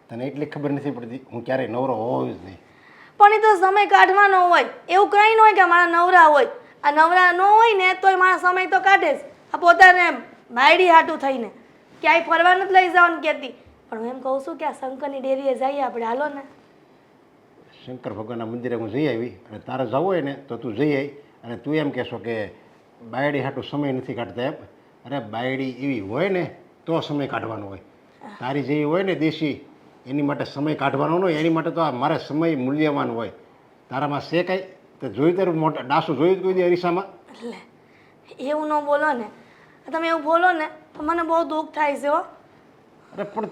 તને એટલી ખબર નથી પડતી હું ક્યારેય નવરો હોવ જ નહીં. પણ એ તો સમય કાઢવાનો હોય, એવું કંઈ ન હોય કે મારા નવરા હોય. આ નવરા ન હોય ને તોય મારા સમય તો કાઢે જ. આ પોતાને બાયડી હાટું થઈને ક્યાંય ફરવા નથી લઈ જવાનું કહેતી. પણ હું એમ કહું છું કે આ શંકરની ડેરીએ જઈએ આપણે, હાલો ને. શંકર ભગવાનના મંદિરે હું જઈ આવી, અને તારે જવું હોય ને તો તું જઈ આવી. અને તું એમ કહેશો કે બાયડી હાટું સમય નથી કાઢતા એમ. અરે બાયડી એવી હોય ને તો સમય કાઢવાનો હોય. તારી જેવી હોય ને દેશી, એની માટે સમય કાઢવાનો ન હોય. એની માટે તો આ મારે સમય મૂલ્યવાન હોય. તારામાં છે કાંઈ? તો જોયું તારું મોટા ડાસું જોયું કોઈ દી અરીસામાં? એટલે એવું ન બોલો ને. તમે એવું બોલો ને તો મને બહુ દુઃખ થાય છે હો. અરે પણ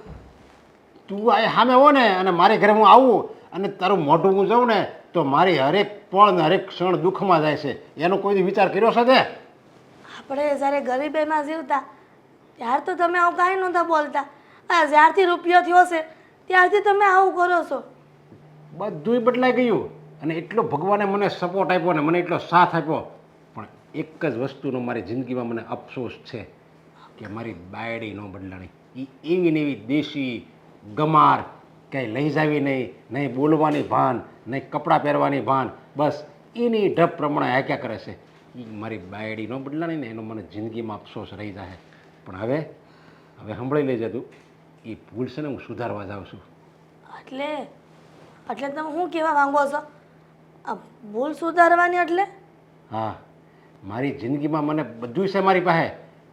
તું આ સામે હો ને, અને મારે ઘરે હું આવું અને તારું મોઢું હું જાઉં ને તો મારી હરેક પળ ને હરેક ક્ષણ દુઃખમાં જાય છે. એનો કોઈ દી વિચાર કર્યો છે તે? આપણે જ્યારે ગરીબીમાં જીવતા ત્યાર તો તમે આવું કાંઈ નહોતા બોલતા. આ જ્યારથી રૂપિયો થયો છે ત્યારથી તમે આવું કરો છો. બધુંય બદલાઈ ગયું. અને એટલો ભગવાને મને સપોર્ટ આપ્યો ને મને એટલો સાથ આપ્યો. પણ એક જ વસ્તુનો મારી જિંદગીમાં મને અફસોસ છે કે મારી બાયડી ન બદલાણી. એ એવી ને એવી દેશી ગમાર, ક્યાંય લઈ જાવી નહીં, નહીં બોલવાની ભાન, નહીં કપડાં પહેરવાની ભાન, બસ એની ઢબ પ્રમાણે હાક્યા કરે છે. એ મારી બાયડી ન બદલાણી ને એનો મને જિંદગીમાં અફસોસ રહી જાય. પણ હવે સાંભળી લેજે તું, એ ભૂલ છે ને હું સુધારવા જાઉં છું. એટલે એટલે તમે શું કહેવા માંગો છો? આ ભૂલ સુધારવાની એટલે? હા, મારી જિંદગીમાં મને બધું છે મારી પાસે,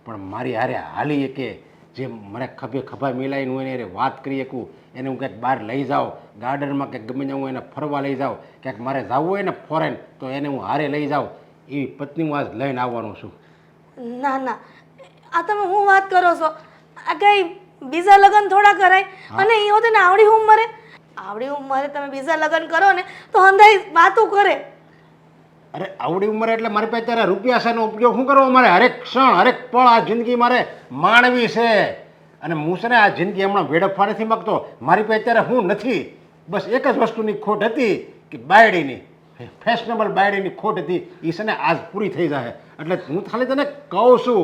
પણ મારી હારે હાલી કે જે મને ખભા મિલાઈને હું એને વાત કરી શકું, એને હું ક્યાંક બહાર લઈ જાઉં, ગાર્ડનમાં કે ગમે ત્યાં હું એને ફરવા લઈ જાઉં, ક્યાંક મારે જવું હોય ને ફોરેન તો એને હું હારે લઈ જાઉં, એવી પત્ની હું આજ લઈને આવવાનો છું. ના ના, આ તમે શું વાત કરો છો? આ કંઈ બીજા લગ્ન થોડા કરાય? અને એ હોતે ને આવડી ઉંમરે તમે બીજા લગ્ન કરો ને તો અંધાઈ વાતું કરે. અરે આવડી ઉંમરે એટલે મારી પાસે ત્યારે રૂપિયા છે એનો ઉપયોગ શું કરવો? મારે હરેક ક્ષણ હરેક પળ આ જિંદગી મારે માણવી છે. અને હું છે ને આ જિંદગી હમણાં વેડફવા નથી માગતો. મારી પાસે અત્યારે હું નથી, બસ એક જ વસ્તુની ખોટ હતી કે બાયડીની, ફેશનેબલ બાયડીની ખોટ હતી. એ છે ને આજ પૂરી થઈ જાય. એટલે હું ખાલી તને કહું છું,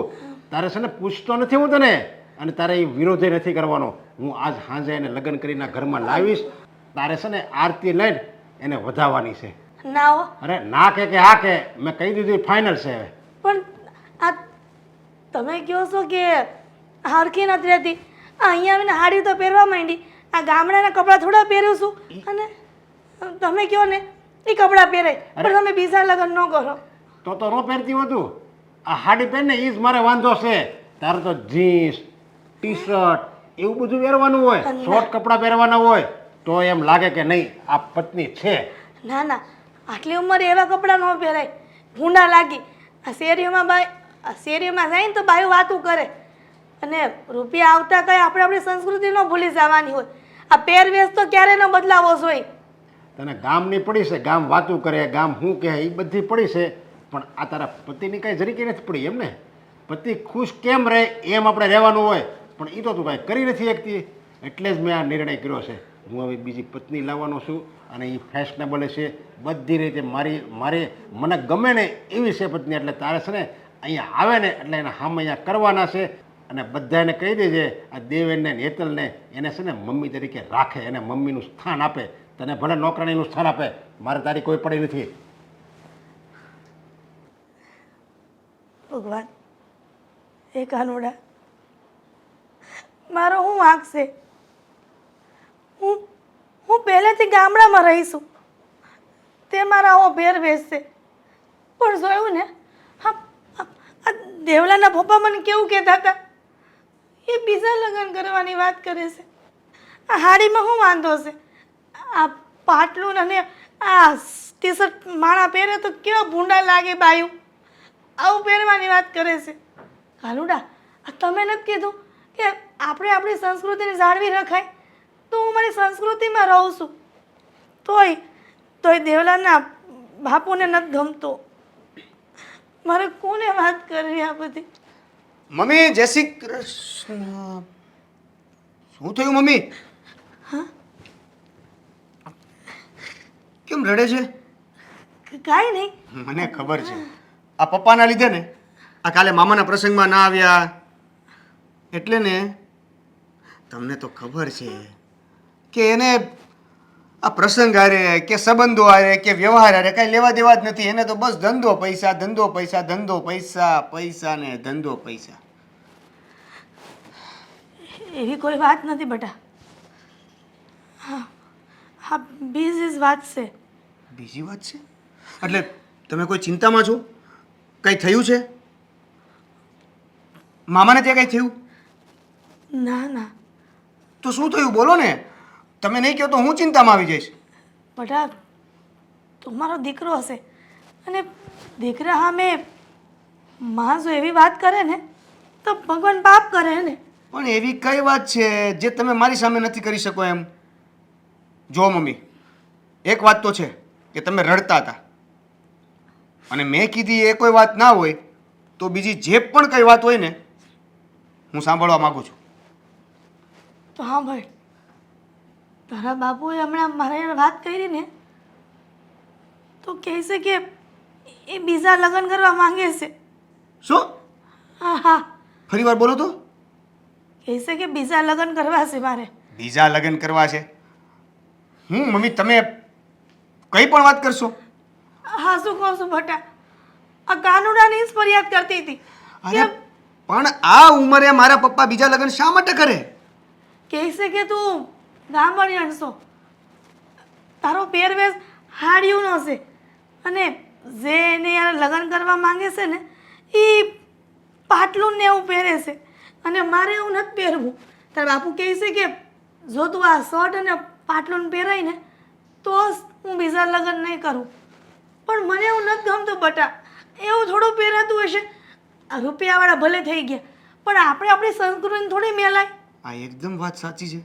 તારે છે ને પૂછતો નથી હું તને, અને તારે એ વિરોધે નથી કરવાનો. હું આજ સાંજે એને લગ્ન કરીને ઘરમાં લાવીશ. તારે છે ને આરતી લઈને એને વધાવવાની છે. ના હો. અરે ના કે હા કે મેં કહી દીધું ફાઇનલ છે હવે. પણ આ તમે કહો છો કે હરખી નથી રહેતી. આ અહીંયા આવીને હાડી તો પહેરવા માંડી. આ ગામડાના કપડાં થોડા પહેર્યું છું, અને તમે કહો ને એ કપડાં પહેરાય, પણ તમે બીજા લગ્ન ન કરો તો ન પહેરતી હતું. આ હાડી પહેરને એ જ મારે વાંધો છે. તારે તો જીન્સ, ટી શર્ટ એવું બધું પહેરવાનું હોય, શોર્ટ કપડાં પહેરવાના હોય તો એમ લાગે કે નહીં આ પત્ની છે. ના ના, આટલી ઉંમરે એવા કપડાં ન પહેરાય, ભૂંડા લાગી. આ શેરીમાં જાય ને તો બાયું વાતું કરે. અને રૂપિયા આવતા કંઈ આપણે આપણી સંસ્કૃતિ ન ભૂલી જવાની હોય. આ પહેરવેશ તો ક્યારે ન બદલાવો જોઈએ. તને ગામની પડી છે, ગામ વાતું કરે, ગામ શું કહે એ બધી પડી છે, પણ આ તારા પતિની કાંઈ જરીકે નથી પડી એમ ને. પતિ ખુશ કેમ રહે એમ આપણે રહેવાનું હોય, પણ એ તો તું કાંઈ કરી નથી શકતી. એટલે જ મેં આ નિર્ણય કર્યો છે. હું હવે બીજી પત્ની લાવવાનો છું, અને એ ફેશનેબલ છે બધી રીતે. મને ગમે ને એવી છે પત્ની. એટલે તારે છે ને અહીંયા આવે ને એટલે એના હામ અહીંયા કરવાના છે. અને બધાને કહી દેજે આ દેવેનને હેતલને એને છે ને મમ્મી તરીકે રાખે, એને મમ્મીનું સ્થાન આપે. તને ભલે નોકરાણીનું સ્થાન આપે, મારે તારી કોઈ પડી નથી. ભગવાન હે કાનુડા, મારો હું વાંક છે? હું પહેલેથી ગામડામાં રહીશું, તે મારા આવો ભેર બેસશે. પણ જોયું ને, આ દેવલાના પપ્પા મને કેવું કહેતા હતા, એ બીજા લગ્ન કરવાની વાત કરે છે. આ હાડીમાં શું વાંધો છે? આ પાટલું અને આ ટી શર્ટ માણા પહેરે તો કેવા ભૂંડા લાગે બાયું, આવું પહેરવાની વાત કરે છે. કાલુડા, આ તમે નથી કીધું કે આપણે આપણી સંસ્કૃતિને જાળવી રખાય? તો હું મારી સંસ્કૃતિમાં રહું છું, તોય દેવલાના બાપુને નથી ગમતો. મારે કોને વાત કરવી આ બધી? મમ્મી જય શ્રી કૃષ્ણ. શું થયું મમ્મી? કેમ રડે છે? કાંઈ નહીં. મને ખબર છે આ પપ્પાના લીધે ને, આ કાલે મામાના પ્રસંગમાં ના આવ્યા એટલે ને. તમને તો ખબર છે કે એને આ પ્રસંગ હારે કે સંબંધો હારે કે વ્યવહાર હારે કાંઈ લેવા દેવા જ નથી. એને તો બસ ધંધો પૈસા, ધંધો પૈસા, ધંધો પૈસા, પૈસા ને ધંધો પૈસા. એવી કોઈ વાત નથી બેટા. હા હા, બીજી જ વાત છે. બીજી વાત છે એટલે તમે કોઈ ચિંતામાં છો? કંઈ થયું છે? મામાને ત્યાં કંઈ થયું? ના ના તો શું થયું બોલો ને. તમે નહીં કહો તો હું ચિંતામાં આવી જઈશ. બેટા, તું મારો દીકરો હશે અને દીકરા સામે માં જો એવી વાત કરે ને તો ભગવાન પાપ કરે ને. પણ એવી કઈ વાત છે જે તમે મારી સામે નથી કરી શકો એમ? જો મમ્મી, એક વાત તો છે કે તમે રડતા હતા અને મેં કીધી એ કોઈ વાત ના હોય તો બીજી જે પણ કઈ વાત હોય ને હું સાંભળવા માંગુ છું. તો હા ભાઈ, તારા બાપુએ હમણાં મારા યાર વાત કરી ને તો કહે છે કે એ બીજા લગ્ન કરવા માંગે છે. શું? હા હા, ફરી વાર બોલો તો. કહે છે કે બીજા લગ્ન કરવા છે મારે. બીજા લગ્ન કરવા છે? મમ્મી તમે કઈ પણ વાત કરશો? હા, શું કહું છું બેટા, આ કાનુડાની જ ફરિયાદ કરતી હતી. અરે પણ આ ઉંમરે મારા પપ્પા બીજા લગ્ન શા માટે કરે? કહે છે કે તું ગામડિયણ છો, તારો પહેરવેશ હાડિયુંનો છે અને જે એને યાર લગ્ન કરવા માંગે છે ને એ પાટલું ને એવું પહેરે છે અને મારે એવું નથી પહેરવું. તારા બાપુ કહે છે કે જો તું આ શર્ટ અને પાટલું પહેરાય ને તો હું બીજા લગ્ન નહીં કરું. પણ મને એવું નથી ગમતું બટા, એવું થોડું પહેરાતું હશે. આ રૂપિયાવાળા ભલે થઈ ગયા પણ આપણે આપણી સંસ્કૃતિને થોડી મેલાય. આ એકદમ વાત સાચી છે.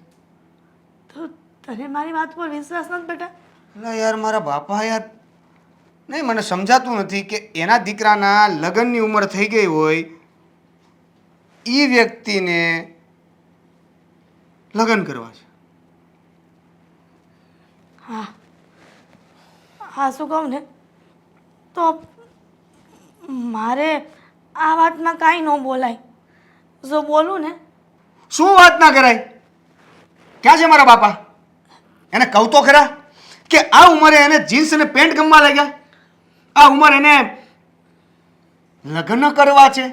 તો તને મારી વાત પર વિશ્વાસ નથી બેટા? એટલે યાર મારા બાપા યાર, નહીં મને સમજાતું નથી કે એના દીકરાના લગ્નની ઉંમર થઈ ગઈ હોય એ વ્યક્તિને લગ્ન કરવા છે. હા હા, શું કહું ને તો મારે આ વાતમાં કાંઈ ન બોલાય. જો બોલું ને. શું વાત ના કરાય? ક્યાં છે મારા બાપા? એને કહું તો ખરા કે આ ઉંમરે એને જીન્સ અને પેન્ટ ગમવા લાગ્યા? આ ઉંમર એને લગ્ન કરવા છે?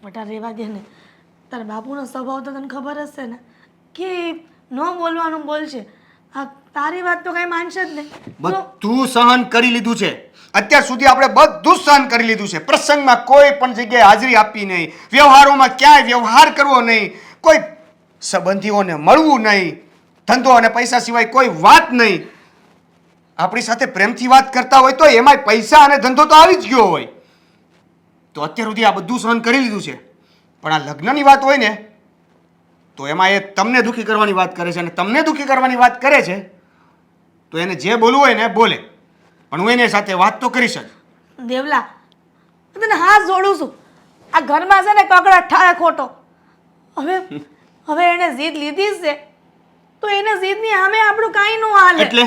બટા રહેવા દે ને, તારા બાપુનો સ્વભાવ તો તને ખબર હશે ને કે ન બોલવાનું બોલશે. હા, તારી વાત તો કાંઈ માનશે જ નહીં. બધું સહન કરી લીધું છે. અત્યાર સુધી આપણે બધું જ સહન કરી લીધું છે. પ્રસંગમાં કોઈ પણ જગ્યાએ હાજરી આપવી નહીં, વ્યવહારોમાં ક્યાંય વ્યવહાર કરવો નહીં, કોઈ સંબંધીઓને મળવું નહીં, ધંધો અને પૈસા સિવાય કોઈ વાત નહીં. આપણી સાથે પ્રેમથી વાત કરતા હોય તો એમાંય પૈસા અને ધંધો તો આવી જ ગયો હોય. તો અત્યાર સુધી આ બધું સહન કરી લીધું છે. પણ આ લગ્નની વાત હોય ને તો એમાં એ તમને દુઃખી કરવાની વાત કરે છે અને તમને દુઃખી કરવાની વાત કરે છે તો એને જે બોલવું હોય ને બોલે, પણ હું એની સાથે વાત તો કરીશ જ. દેવલા, હું તને હાથ જોડું છું. આ ઘરમાં છે ને કકડાટ થાય ખોટો. હવે એને જીદ લીધી જ છે તો એને જીદની સામે આપણું કાંઈ ન હાલે. એટલે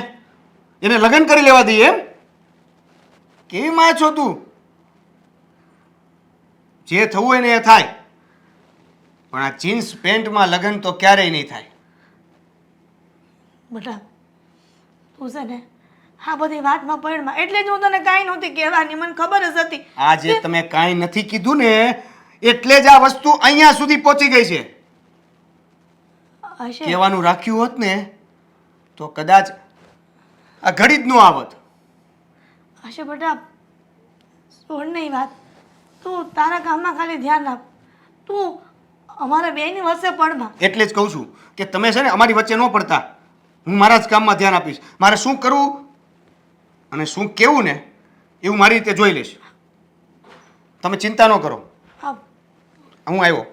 એને લગ્ન કરી લેવા દઈએ એમ? કેવી માં છો તું? જે થવું હોય ને એ થાય, પણ આ જીન્સ પેન્ટમાં લગ્ન તો ક્યારેય નહીં થાય. બેટા, તું છે ને આ બધી વાતમાં પડમાં એટલે જ હું તને કાંઈ નહોતી કહેવાની, મને ખબર જ હતી. આજે તમે કાંઈ નથી કીધું ને એટલે જ આ વસ્તુ અહીંયા સુધી પહોંચી ગઈ છે. હશે કહેવાનું રાખ્યું હોત ને તો કદાચ આ ઘડી જ ન આવત. હશે બેટા, છોડ નહીં વાત. તું તારા કામમાં ખાલી ધ્યાન આપ. તું અમારા બેયની વચ્ચે પડમાં. એટલે જ કહું છું કે તમે છે ને અમારી વચ્ચે ન પડતા. હું મારા જ કામમાં ધ્યાન આપીશ. મારે શું કરવું અને શું કેવું ને એવું મારી રીતે જોઈ લઈશ. તમે ચિંતા ન કરો, હા, હું આવ્યો.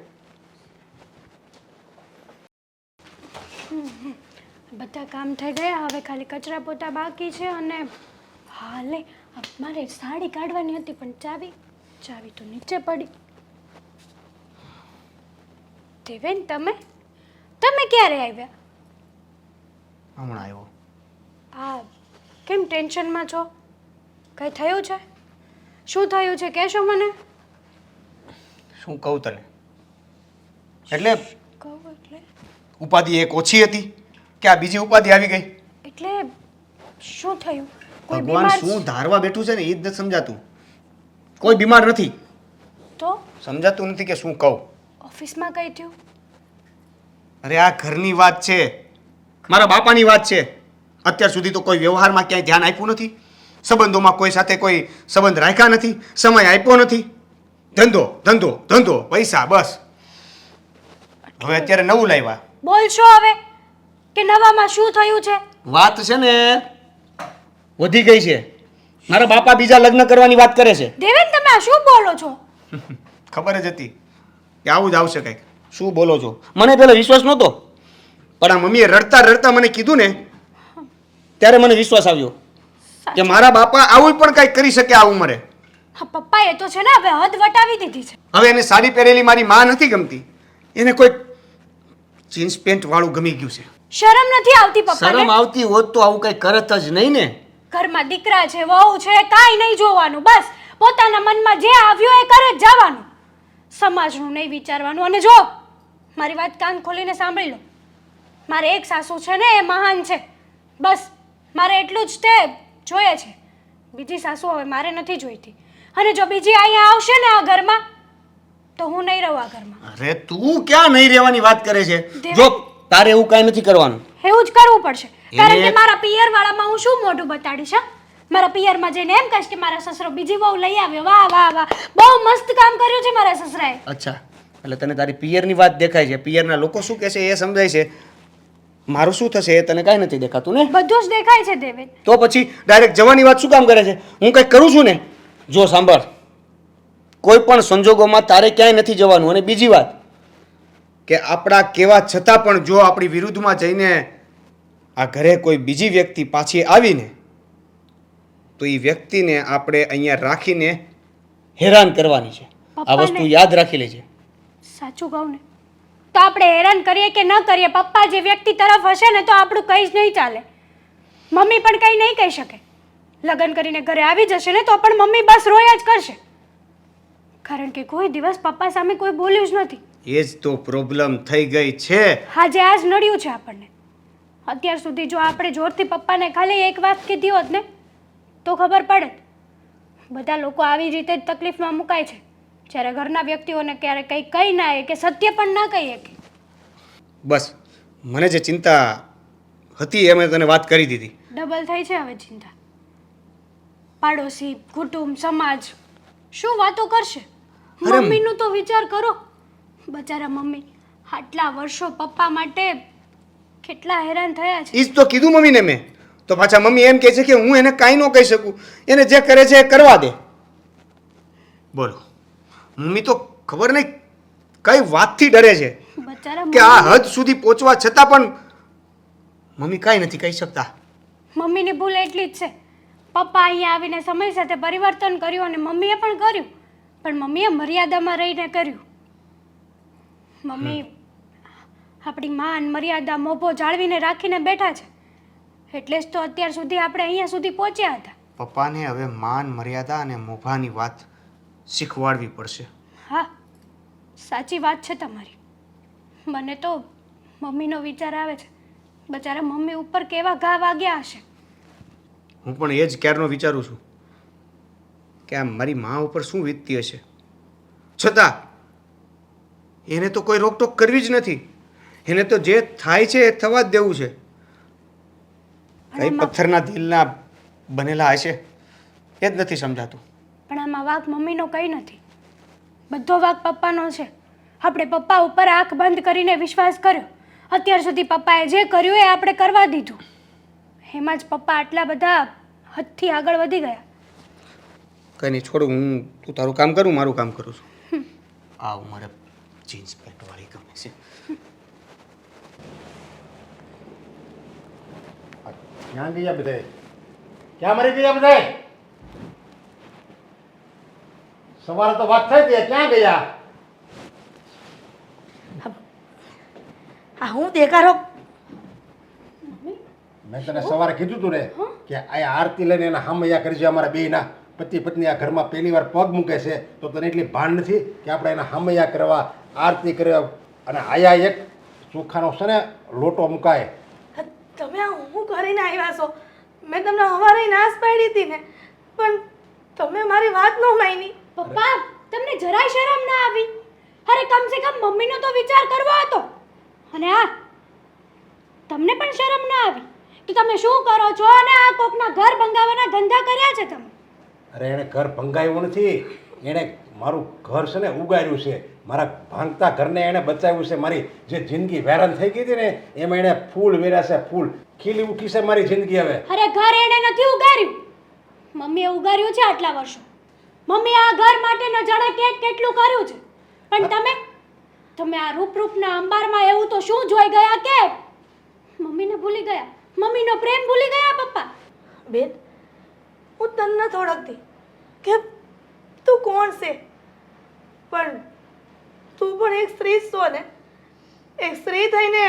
બધા કામ થઈ ગયા, હવે ખાલી કચરા પોતા બાકી છે. અને હા લે, મારે સાડી કાઢવાની હતી પણ ચાવી તો નીચે પડી. દેવેન, તમે ક્યારે આવ્યા? હમણાં આવ્યો. હા, કેમ ટેન્શનમાં છો? કંઈ થયું છે? શું થયું છે કહેશો મને? શું કહું તને? એટલે કહું એટલે ઉપાધિ એક ઓછી હતી કે આ બીજી ઉપાધિ આવી ગઈ? એટલે શું થયું? કોઈ ભગવાન બીમાર શું ધારવા બેઠું છે ને એ જ નથી સમજાતું. કોઈ બીમાર નથી, તો સમજાતું નથી કે શું કહું. ઓફિસમાં કઈ થયું? અરે આ ઘરની વાત છે, મારા બાપાની વાત છે. અત્યાર સુધી તો કોઈ વ્યવહારમાં ક્યાંય ધ્યાન આપ્યું નથી, સંબંધોમાં કોઈ સાથે કોઈ સંબંધ રાખ્યા નથી, સમય આપ્યો નથી. ધંધો ધંધો ધંધો, પૈસા, બસ. હવે અત્યારે નવું લાવ્યા. બોલશો હવે કે નવામાં શું થયું છે? વાત છે ને વધી ગઈ છે. મારા બાપા બીજા લગ્ન કરવાની વાત કરે છે. દેવેન, તમે આ શું બોલો છો? ખબર જ હતી કે આવું જ આવશે કંઈક. શું બોલો છો? મને પેલો વિશ્વાસ નહોતો, પણ આ મમ્મીએ રડતા રડતા મને કીધું ને ત્યારે મને વિશ્વાસ આવ્યો કે મારા બાપા આવું પણ કંઈક કરી શકે આ ઉંમરે. હા પપ્પા, એ તો છે ને હવે હદ વટાવી દીધી છે. હવે એને સાડી પહેરેલી મારી માં નથી ગમતી, એને કોઈ જીન્સ પેન્ટ વાળું ગમી ગયું છે. શરમ નથી આવતી શરમ પપ્પાને? આવતી હોત તો આવું કંઈ કરત જ નહીં ને. ઘરમાં દીકરા છે, વહુ છે, કાંઈ નહીં જોવાનું. બસ પોતાના મનમાં જે આવ્યું એ કરે જ જવાનું. સમાજનું નહીં વિચારવાનું. અને જો મારી વાત કાન ખોલીને સાંભળી લો, મારે એક સાસુ છે ને એ મહાન છે. બસ મારે એટલું જ તે જોઈએ છે. બીજી સાસુ હવે મારે નથી જોઈતી. અને જો બીજી અહીંયા આવશે ને આ ઘરમાં તો હું નહીં રહું આ ઘરમાં. અરે તું ક્યાં નહીં રહેવાની વાત કરે છે? દેવ. જો તારે એવું કાંઈ નથી કરવાનું. એવું જ કરવું પડશે. કારણ કે એને- મારા પિયરવાળામાં હું શું મોઢું બતાડીશ? હા? મારા પિયરમાં જઈને એમ કહીશ કે મારા સસરો બીજી વહુ લઈ આવ્યો. વાહ વાહ વાહ, બહુ મસ્ત કામ કર્યું છે મારા સસરાએ. અચ્છા, એટલે તને તારી પિયરની વાત દેખાય છે, પિયરના લોકો શું કહેશે એ સમજાય છે. મારું શું થશે એ તને કાંઈ નથી દેખાતું ને? બધું જ દેખાય છે દેવેન. તો પછી ડાયરેક્ટ જવાની વાત શું કામ કરે છે? હું કંઈક કરું છું ને. જો સાંભળ, કોઈ પણ સંજોગોમાં તારે ક્યાંય નથી જવાનું. અને બીજી વાત કે આપણા કહેવા છતાં પણ જો આપણી વિરુદ્ધમાં જઈને આ ઘરે કોઈ બીજી વ્યક્તિ પાછી આવીને તો એ વ્યક્તિને આપણે અહીંયા રાખીને હેરાન કરવાની છે. આ પપ્પાને- વસ્તુ યાદ રાખી લેજે. સાચું કહું ને તો આપણે હેરાન કરીએ કે ન કરીએ, પપ્પા જે વ્યક્તિ તરફ હશે ને તો આપણું કંઈ જ નહીં ચાલે. મમ્મી પણ કંઈ નહીં કહી શકે. લગ્ન કરીને ઘરે આવી જશે ને તો પણ મમ્મી બસ રોયા જ કરશે. કારણ કે કોઈ દિવસ પપ્પા સામે કોઈ બોલ્યું જ નથી. એ જ તો પ્રોબ્લેમ થઈ ગઈ છે. આજે આજ નડ્યું છે આપણને. અત્યાર સુધી જો આપણે જોરથી પપ્પાને ખાલી એક વાત કીધી હોત ને તો ખબર પડે. બધા લોકો આવી રીતે જ તકલીફમાં મુકાય છે, જ્યારે ઘરના વ્યક્તિઓને ક્યારે કંઈ કહી ના કે સત્ય પણ ના કહીએ કે. બસ મને જે ચિંતા હતી એ મેં તને વાત કરી દીધી. ડબલ થઈ છે હવે ચિંતા. પાડોશી, કુટુંબ, સમાજ શું વાતો કરશે? અરે મમ્મીનું તો વિચાર કરો. બચારા મમ્મી આટલા વર્ષો પપ્પા માટે કેટલા હેરાન થયા છે. એ જ તો કીધું મમ્મીને મેં. તો પાછા મમ્મી એમ કહે છે કે હું એને કાંઈ ન કહી શકું, એને જે કરે છે એ કરવા દે. બોલો, મમ્મી તો ખબર નહીં કઈ વાતથી ડરે છે બચારા કે આ હદ સુધી પહોંચવા છતાં પણ મમ્મી કાંઈ નથી કહી શકતા. મમ્મીની ભૂલ એટલી જ છે. પપ્પા અહીંયા આવીને સમય સાથે પરિવર્તન કર્યું અને મમ્મીએ પણ કર્યું, પણ મમ્મીએ મર્યાદામાં રહીને કર્યું. મમ્મી આપણી માન મર્યાદા મોભો જાળવીને રાખીને બેઠા છે, એટલે જ તો અત્યાર સુધી આપણે અહીંયા સુધી પહોંચ્યા હતા. પપ્પાને હવે માન મર્યાદા અને મોભાની વાત શીખવાડવી પડશે. હા, સાચી વાત છે તમારી. મને તો મમ્મીનો વિચાર આવે છે. બચારા મમ્મી ઉપર કેવા ઘા વાગ્યા હશે. હું પણ એ જ ક્યારનો વિચારું છું કે આ મારી મા ઉપર શું વીતતી હશે, છતાં એને તો કોઈ રોકટોક કરવી જ નથી. એને તો જે થાય છે એ થવા જ દેવું છે. કઈ પથ્થરના દિલના બનેલા હશે એ જ નથી સમજાતું. પણ આમાં વાંક મમ્મીનો કંઈ નથી, બધો વાંક પપ્પાનો છે. આપણે પપ્પા ઉપર આંખ બંધ કરીને વિશ્વાસ કર્યો. અત્યાર સુધી પપ્પાએ જે કર્યું એ આપણે કરવા દીધું. એમાં જ પપ્પા આટલા બધા હદથી આગળ વધી ગયા. કંઈ નહીં, છોડ. તું તારું કામ કરું, મારું કામ કરું છું. આવ, મારે જીન્સ પેન્ટ વાળી ગમે છે. ક્યાં ગયા બધાય? ક્યાં મરી ગયા બધાય? સવારે તો વાત થઈ હતી, ક્યાં ગયા? આ હું દેખાડો? મેં તને સવારે કીધું તું ને કે આ આરતી લઈને એના હામૈયા કરજે. અમારા બેયના પતિ પત્ની આ ઘરમાં પહેલી વાર પગ મૂકે છે તો તને એટલી ભાન નથી કે આપણે એના હામૈયા કરવા, આરતી કરવા. અને આયા એક ચોખાનો છે ને લોટો મુકાય. તમે આ હું કરીને આવ્યા છો? મેં તમને હવારે નાશ પાડી હતી ને, પણ તમે મારી વાત ન માની. પપ્પા, તમને જરાય શરમ ના આવી? અરે કમ સે કમ મમ્મીનો તો વિચાર કરવો હતો. અને આ તમને પણ શરમ ના આવી કે તમે શું કરો છો? અને આ કોકના ઘર ભંગાવાના ધંધા કર્યા છે તમે. અરે એણે ઘર ભંગાવ્યું નથી, એણે મારું ઘર છે ને ઉગાડ્યું છે. મારા ભાંગતા ઘરને એણે બચાવ્યું છે. મારી જે જિંદગી વેરાન થઈ ગઈ હતી ને એમાં એણે ફૂલ વેર્યા છે. ફૂલ ખીલી ઉઠી છે મારી જિંદગી હવે. અરે ઘર એણે નથી ઉગાર્યું, મમ્મીએ ઉગાર્યું છે આટલા વર્ષો. મમ્મી આ ઘર માટે ન જાણે કેટલું કર્યું છે. પણ તમે આ રૂપના અંબારમાં એવું તો શું જોઈ ગયા કે મમ્મીને ભૂલી ગયા? મમ્મીનો પ્રેમ ભૂલી ગયા પપ્પા? બેન, હું તને નથી ઓળખતી કે તું કોણ છે, પણ તું પણ એક સ્ત્રી જ છો ને. એક સ્ત્રી થઈને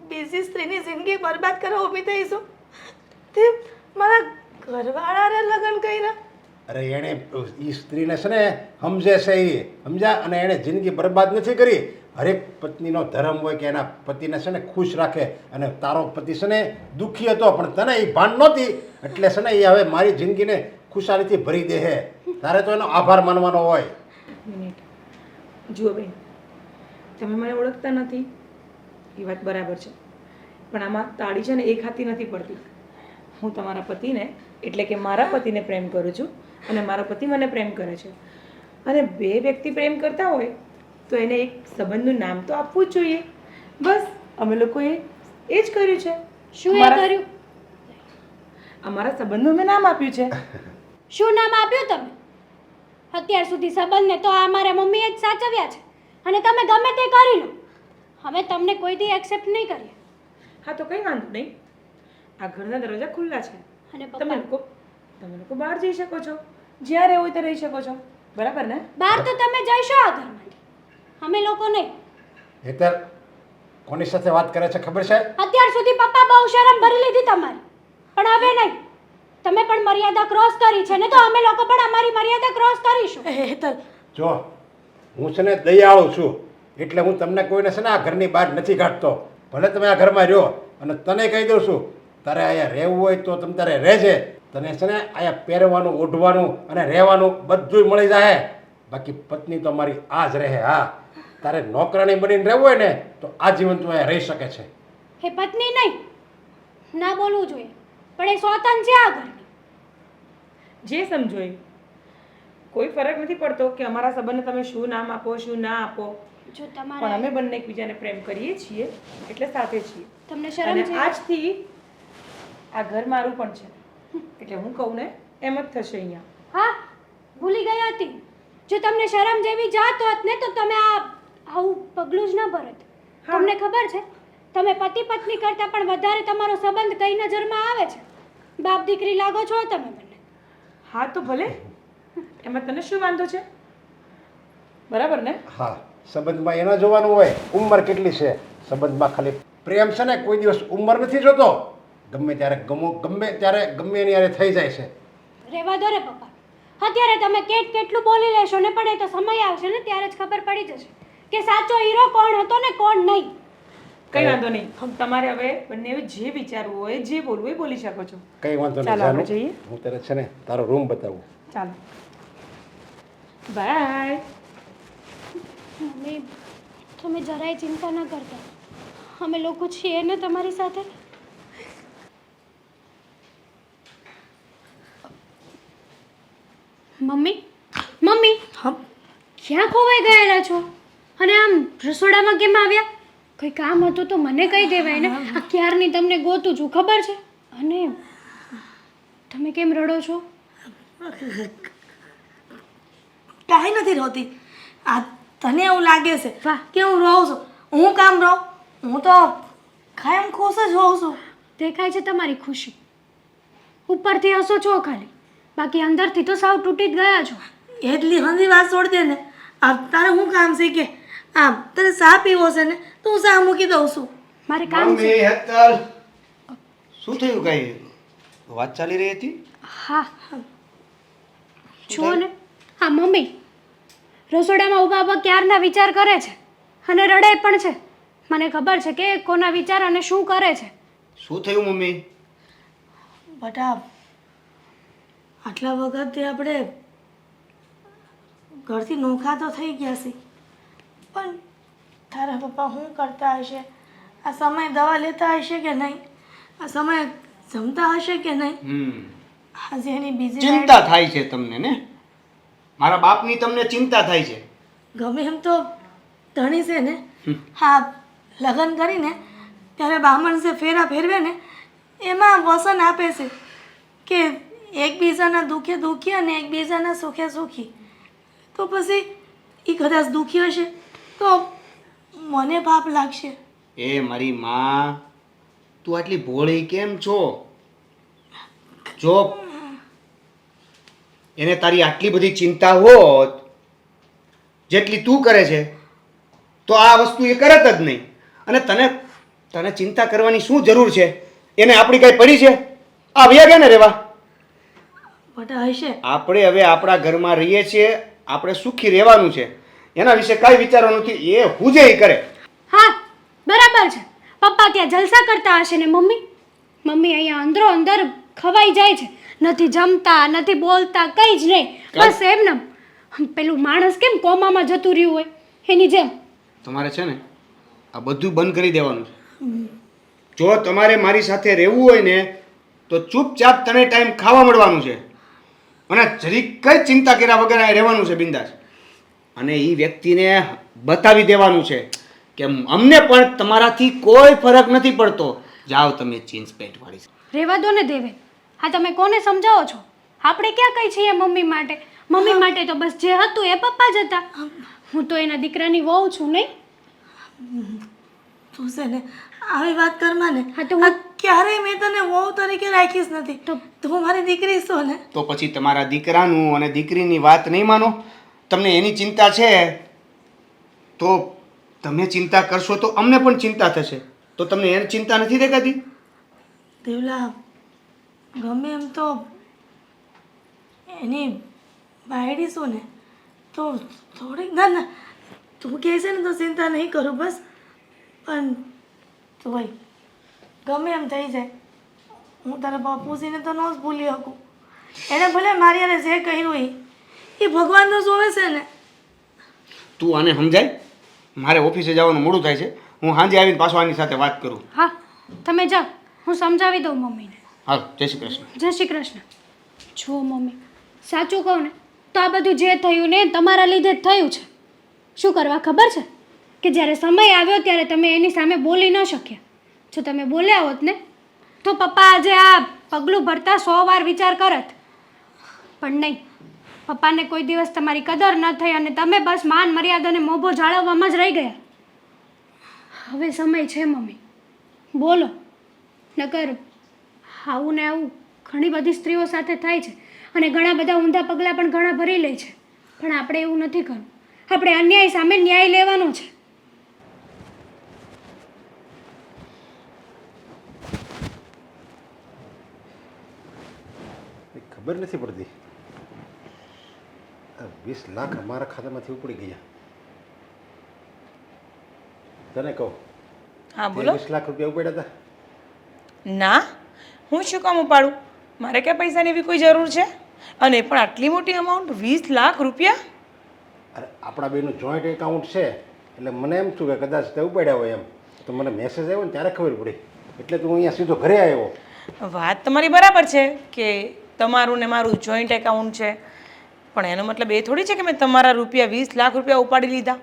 બીજી સ્ત્રીની જિંદગી બરબાદ કરવા ઊભી થઈ છું. તે મારા ઘરવાળાને લગ્ન કર્યા. અરે એણે એ સ્ત્રીને છે ને સમજે છે, એ સમજ્યા. અને એણે જિંદગી બરબાદ નથી કરી. હરેક પત્નીનો ધર્મ હોય કે એના પતિને છે ને ખુશ રાખે. અને તારો પતિ છે ને દુઃખી હતો પણ તને એ ભાન નહોતી, એટલે છે ને એ હવે મારી જિંદગીને ખુશાલીથી ભરી દે છે. તારે તો એનો આભાર માનવાનો હોય. મિનિટ જુઓ બેન, તમે મને ઓળખતા નથી એ વાત બરાબર છે, પણ આમાં તાળી છે ને એક હાથથી નથી પડતી. હું તમારા પતિને એટલે કે મારા પતિને પ્રેમ કરું છું અને મારો પતિ મને પ્રેમ કરે છે. અને બે વ્યક્તિ પ્રેમ કરતા હોય તો એને એક સંબંધનું નામ તો આપવું જ જોઈએ. બસ અમે લોકોએ એ જ કર્યું છે. શું એ કર્યું? અમારા સંબંધનું મેં નામ આપ્યું છે. શું નામ આપ્યું તમે? અત્યાર સુધી સંબંધને તો અમારા મમ્મીએ જ સાચવ્યા છે અને તમે ગમે તે કરી લો. હવે તમને કોઈ દી એક્સેપ્ટ નહીં કરીએ. હા તો કંઈ વાંધો નહીં, આ ઘરના દરવાજા ખુલ્લા છે. અને તમે પપ્પા, લોકો બહાર જઈ શકો છો, જ્યાં રહેવું હોય ત્યાં રહી શકો છો, બરાબર ને? બહાર તો તમે જઈશો આ ઘરમાંથી, અમે લોકો નહીં. હેતર કોની સાથે વાત કરે છે ખબર છે? અત્યાર સુધી પપ્પા બહુ શરમ ભરી લીધી તમારી, પણ હવે નહીં. તમે પણ મર્યાદા ક્રોસ કરી છે ને, તો અમે લોકો પણ અમારી મર્યાદા ક્રોસ કરીશું. હેતલ, જો હું છે ને દયાળુ છું, એટલે હું તમને કોઈને છે ને આ ઘરની બહાર નથી કાઢતો. ભલે તમે આ ઘરમાં રહ્યો, અને તને કહી દઉં છું તારે અહીંયા રહેવું હોય તો તમે તારે રહેજે. તને છે ને અહીંયા પહેરવાનું, ઓઢવાનું અને રહેવાનું બધું મળી જાય. બાકી પત્ની તો મારી આ જ રહે. હા, તારે નોકરાણી બનીને રહેવું હોય ને તો આજીવન તું અહીંયા રહી શકે છે. હે પત્ની નહીં, ના બોલવું જોઈએ, પણ એ સ્વતંત્ર છે આ ઘરની. જે સમજો એ. કોઈ ફરક નથી પડતો કે અમારા સંબંધને તમે શું નામ આપો શું ના આપો, જો પણ તમારે અમે બંને એકબીજાને પ્રેમ કરીએ છીએ એટલે સાથે છીએ. તમને શરમ અને છે? આજથી આ ઘર મારું પણ છે, એટલે હું કહું ને એમ જ થશે અહીંયા. હા, ભૂલી ગઈ હતી. જો તમને શરમ જેવી જાત હોત ને તો તમે આવું પગલું જ ન ભરત. હા. તમને ખબર છે, તમે પતિ પત્ની કરતાં પણ વધારે તમારો સંબંધ કઈ નજરમાં આવે છે? બાપ દીકરી લાગો છો તમે બંને. હા તો ભલે, એમાં તને શું વાંધો છે? બરાબર ને? હા, સંબંધમાં એના જોવાનું હોય ઉંમર કેટલી છે. સંબંધમાં ખાલી પ્રેમ છે ને કોઈ દિવસ ઉંમર નથી જોતો. ગમે ત્યારે ગમે ત્યારે ગમે એની યારે થઈ જાય છે. રહેવા દો રે પપ્પા. અત્યારે તમે કેટલું બોલી લેશો ને, પણ એ તો સમય આવશે ને ત્યારે જ ખબર પડી જશે કે સાચો હીરો કોણ હતો ને કોણ નહીં. કઈ વાંધો નહીં, તમારે હવે બંને જે વિચારવું હોય જે બોલવું હોય બોલી શકો છો. કંઈ વાંધો ચાલો આપણે નહીં જઈએ. હું તને છે ને તારો રૂમ બતાવું. ચાલો બાય. મમ્મી તમે જરાય ચિંતા ન કરતા, અમે લોકો છીએ ને તમારી સાથે. મમ્મી મમ્મી હમ ક્યાં ખોવાઈ ગયેલા છો અને આમ રસોડામાં કેમ આવ્યા? કંઈ કામ હતું તો મને કહી દેવાય ને. આ ક્યારની તમને ગોતું છું ખબર છે. અને તમે કેમ રડો છો? કાંઈ નથી રોતી. આ તને એવું લાગે છે વાહ. કે હું રહું છું. હું કામ રહું? હું તો કાયમ ખુશ જ હોઉં છું. દેખાય છે તમારી ખુશી. ઉપરથી હસો છો ખાલી, બાકી અંદરથી તો સાવ તૂટી જ ગયા છો. એટલી હંધી વાત છોડ દે ને. આ તારે હું કામ છે કે આમ તને ચા પીવો છે ને તો હું ચા મૂકી દઉં છું. મારે કામ છે. મમ્મી હેતલ, શું થયું? કઈ વાત ચાલી રહી હતી? હા જુઓ ને, હા મમ્મી રસોડામાં ઊભા ઊભા ક્યારના વિચાર કરે છે અને રડે પણ છે. મને ખબર છે કે કોના વિચાર અને શું કરે છે. શું થયું મમ્મી? બટા આટલા વખતથી આપણે ઘરથી નોખા તો થઈ ગયા છે, પણ તારા પપ્પા શું કરતા હશે? આ સમય દવા લેતા હશે કે નહીં? આ સમય જમતા હશે કે નહીં? આજે એની બીજી ચિંતા થાય છે તમને ને? મારા બાપની તમને ચિંતા થાય છે? ગમે એમ તો ધણી છે ને. હા, લગ્ન કરીને ત્યારે બ્રાહ્મણ જે ફેરા ફેરવે ને એમાં વસન આપે છે કે એકબીજાના દુઃખે દુઃખી અને એકબીજાના સુખે સુખી. તો પછી એ કદાચ દુઃખી હશે તો મને પાપ લાગશે. એ મારી માં, તું આટલી ભોળી કેમ છો? જો એને તારી આટલી બધી ચિંતા હોત જેટલી તું કરે છે તો આ વસ્તુ એ કરત જ નહીં. અને તને ચિંતા કરવાની શું જરૂર છે? એને આપણી કઈ પડી છે? આ વ્યા ગયા ને રેવા. બટા હશે. આપણે હવે આપણા ઘરમાં રહીએ છીએ, આપણે સુખી રહેવાનું છે. એના વિશે કાંઈ વિચારવાનું નથી. એ હુજે ઈ કરે. હા બરાબર છે. પપ્પા ત્યાં જલસા કરતા હશે ને મમ્મી અહીંયા અંદરો અંદર ખવાઈ જાય છે. નથી જમતા નથી બોલતા કંઈ જ નહીં. બસ એમને પેલું માણસ કેમ કોમામાં જતું રહ્યું હોય એની જેમ. તમારે છે ને આ બધું બંધ કરી દેવાનું છે. જો તમારે મારી સાથે રહેવું હોય ને તો ચૂપચાપ તને ટાઈમ ખાવા મળવાનું છે અને જરીક કઈ ચિંતા કર્યા વગર અહીં રહેવાનું છે બિંદાસ. અને એ વ્યક્તિને બતાવી દેવાનું છે કે અમને પણ તમારાથી કોઈ ફરક નથી પડતો. જાઓ તમે જીન્સ પેન્ટ વાળી. રેવા દો ને દેવે. હા તમે કોને સમજાવો છો? આપણે ક્યાં કઈ છીએ મમ્મી માટે? મમ્મી માટે તો બસ જે હતું એ પપ્પા જ હતા. હું તો એના દીકરાની વહુ છું નહીં. તું છે ને આવી વાત કરમાં ને. હા તો હું ક્યારેય મેં તને વહુ તરીકે રાખીશ નથી. તો તું મારી દીકરી છો ને. તો પછી તમારા દીકરાનું અને દીકરીની વાત નહીં માનો? તમને એની ચિંતા છે તો તમે ચિંતા કરશો તો અમને પણ ચિંતા થશે. તો તમને એની ચિંતા નથી દેખાતી? દેવલા ગમે એમ તો એની બાયડી શું ને તો થોડીક ના તું કહે છે ને તો ચિંતા નહીં કરું બસ. પણ તો ભાઈ ગમે એમ થઈ જાય હું તારા બાપુજીને તો ન જ ભૂલી શકું. એણે ભલે મારી અને જે કર્યું એ ભગવાન તો જોવે છે ને. તું આને સમજાય? મારે ઓફિસે જવાનું મોડું થાય છે. હું સાંજે આવીને પાછો આની સાથે વાત કરું. હા તમે જાઓ, હું સમજાવી દઉં મમ્મીને. હાલ, જય શ્રી કૃષ્ણ. જય શ્રી કૃષ્ણ. જુઓ મમ્મી સાચું કહું ને તો આ બધું જે થયું ને તમારા લીધે જ થયું છે. શું કરવા ખબર છે કે જ્યારે સમય આવ્યો ત્યારે તમે એની સામે બોલી ન શક્યા. જો તમે બોલ્યા હોત ને તો પપ્પા આજે આ પગલું ભરતા 100 વાર વિચાર કરત. પણ નહીં, પપ્પાને કોઈ દિવસ તમારી કદર ન થઈ અને તમે બસ માન મર્યાદાને મોભો જાળવવામાં જ રહી ગયા. હવે સમય છે મમ્મી, બોલો. નકર આવું ને આવું ઘણી બધી સ્ત્રીઓ સાથે થાય છે અને ઘણા બધા ઊંધા પગલાં પણ ઘણા ભરી લે છે. પણ આપણે એવું નથી કરવું. આપણે અન્યાય સામે ન્યાય લેવાનો છે. ખબર નથી પડતી. 20 લાખ અમારા ખાતામાંથી ઉપડી ગયા. તને કહું હા બોલો. 20 લાખ રૂપિયા ઉપાડ્યા હતા. ના, હું શું કામ ઉપાડું? મારે ક્યાં પૈસાની એવી કોઈ જરૂર છે? અને પણ આટલી મોટી અમાઉન્ટ 20 લાખ રૂપિયા? અરે આપણા બેનું જોઈન્ટ એકાઉન્ટ છે એટલે મને એમ થયું કે કદાચ તે ઉપાડ્યા હોય એમ. તો મને મેસેજ આવ્યો ને ત્યારે ખબર પડી એટલે તો હું અહીંયા સીધો ઘરે આવ્યો. વાત તમારી બરાબર છે કે તમારું ને મારું જોઈન્ટ એકાઉન્ટ છે, પણ એનો મતલબ એ થોડી છે કે મેં તમારા રૂપિયા 20 લાખ રૂપિયા ઉપાડી લીધા.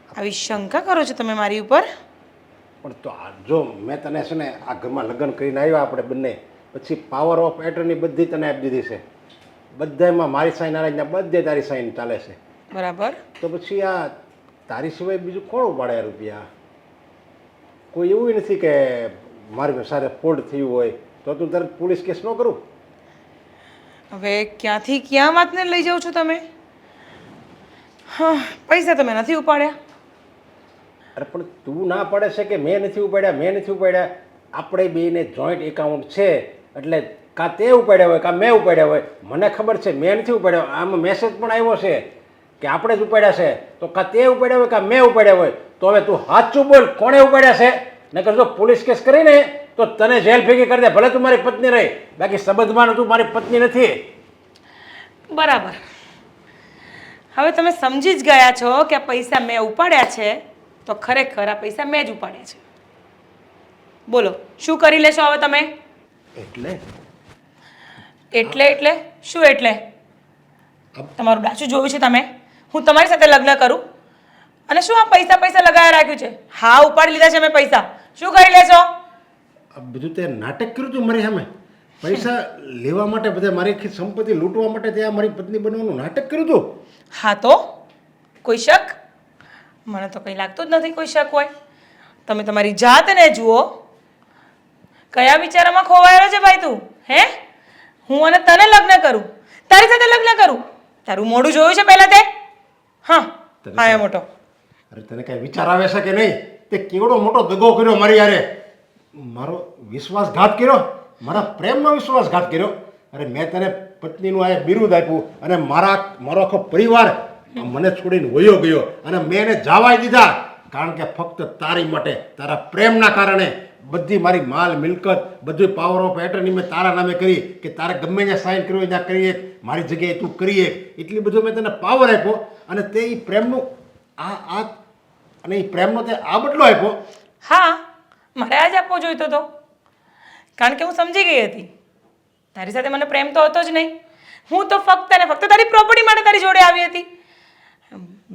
આવી શંકા કરો છો તમે મારી ઉપર? પણ તો જો મેં તને છે ને આ ઘરમાં લગ્ન કરીને આવ્યા આપણે બંને, પછી પાવર ઓફ એટર્ની બધી તને આપી દીધી છે. બધામાં મારી સાઈન આવે ને બધે તારી સાઈન ચાલે છે. બરાબર. તો પછી આ તારી સિવાય બીજું કોણ ઉપાડે આ રૂપિયા? કોઈ એવું નથી કે મારી સાથે ફોલ્ટ થયું હોય તો તું તરત પોલીસ કેસ ન કરું? હવે ક્યાંથી ક્યાં વાતને લઈ જાઓ છો તમે? હા, પૈસા તમે નથી ઉપાડ્યા. અરે પણ તું ના પાડે છે કે મેં નથી ઉપાડ્યા. આપણે બેને જોઈન્ટ એકાઉન્ટ છે એટલે કાં તે ઉપાડ્યા હોય કાં મેં ઉપાડ્યા હોય. મને ખબર છે મેં નથી ઉપાડ્યા. આમાં મેસેજ પણ આવ્યો છે કે આપણે જ ઉપાડ્યા છે. તો કાં તે ઉપાડ્યા હોય કાં મેં ઉપાડ્યા હોય. તો હવે તું સાચું બોલ, કોણે ઉપાડ્યા છે? નકર જો પોલીસ કેસ કરીને તો તને જેલ ભેગી કરી દે. ભલે તું મારી પત્ની રહી, બાકી સંબંધમાં તું મારી પત્ની નથી. બરાબર. હવે તમે સમજી જ ગયા છો કે આ પૈસા મેં ઉપાડ્યા છે, તો ખરેખર આ પૈસા મેં જ ઉપાડ્યા છે. બોલો, શું કરી લેશો હવે તમે? એટલે શું એટલે? તમારું ડાચું જોયું છે તમે? હું તમારી સાથે લગ્ન કરું અને શું આ પૈસા લગાવી રાખ્યું છે? હા, ઉપાડી લીધા છે મેં પૈસા. શું કરી લેશો? આ બધું તે નાટક કર્યું તું મારી સામે. પૈસા લેવા માટે બધા મારી સંપત્તિ લૂંટવા માટે ત્યાં મારી પત્ની બનવાનું નાટક કર્યું તું. હા તો કોઈ શક? મને તો કંઈ લાગતું જ નથી કોઈ શક હોય. તમે તમારી જાતને જુઓ. કયા વિચારોમાં ખોવાયેલો છે ભાઈ તું? હે? હું અને તને લગ્ન કરું, તારી સાથે લગ્ન કરું? તારું મોઢું જોયું છે પહેલા તે? હા, આયો મોટો. અરે તને કઈ વિચાર આવે છે કે નહીં? તે કેવડો મોટો દગો કર્યો મારી યારે. મારો વિશ્વાસઘાત કર્યો, મારા પ્રેમનો વિશ્વાસઘાત કર્યો. અરે મેં તને પત્નીનું આ બિરુદ આપ્યું અને મારો આખો પરિવાર મને છોડીને વયો ગયો અને મેં એને જવાય દીધા. કારણ કે ફક્ત તારી માટે, તારા પ્રેમના કારણે બધી મારી માલ મિલકત બધું પાવર ઓફ એટર્ની મેં તારા નામે કરી કે તારે ગમે ત્યાં સાઇન કરવી ત્યાં કરીએ, મારી જગ્યાએ તું કરીએ. એટલી બધું મેં તને પાવર આપ્યો અને તે એ પ્રેમનું અને એ પ્રેમનો તે આ બદલો આપ્યો. હા, મારે આ જ આપવો જોઈતો હતો, કારણ કે હું સમજી ગઈ હતી તારી સાથે મને પ્રેમ તો હતો જ નહીં. હું તો ફક્ત ને ફક્ત તારી પ્રોપર્ટી માટે તારી જોડે આવી હતી.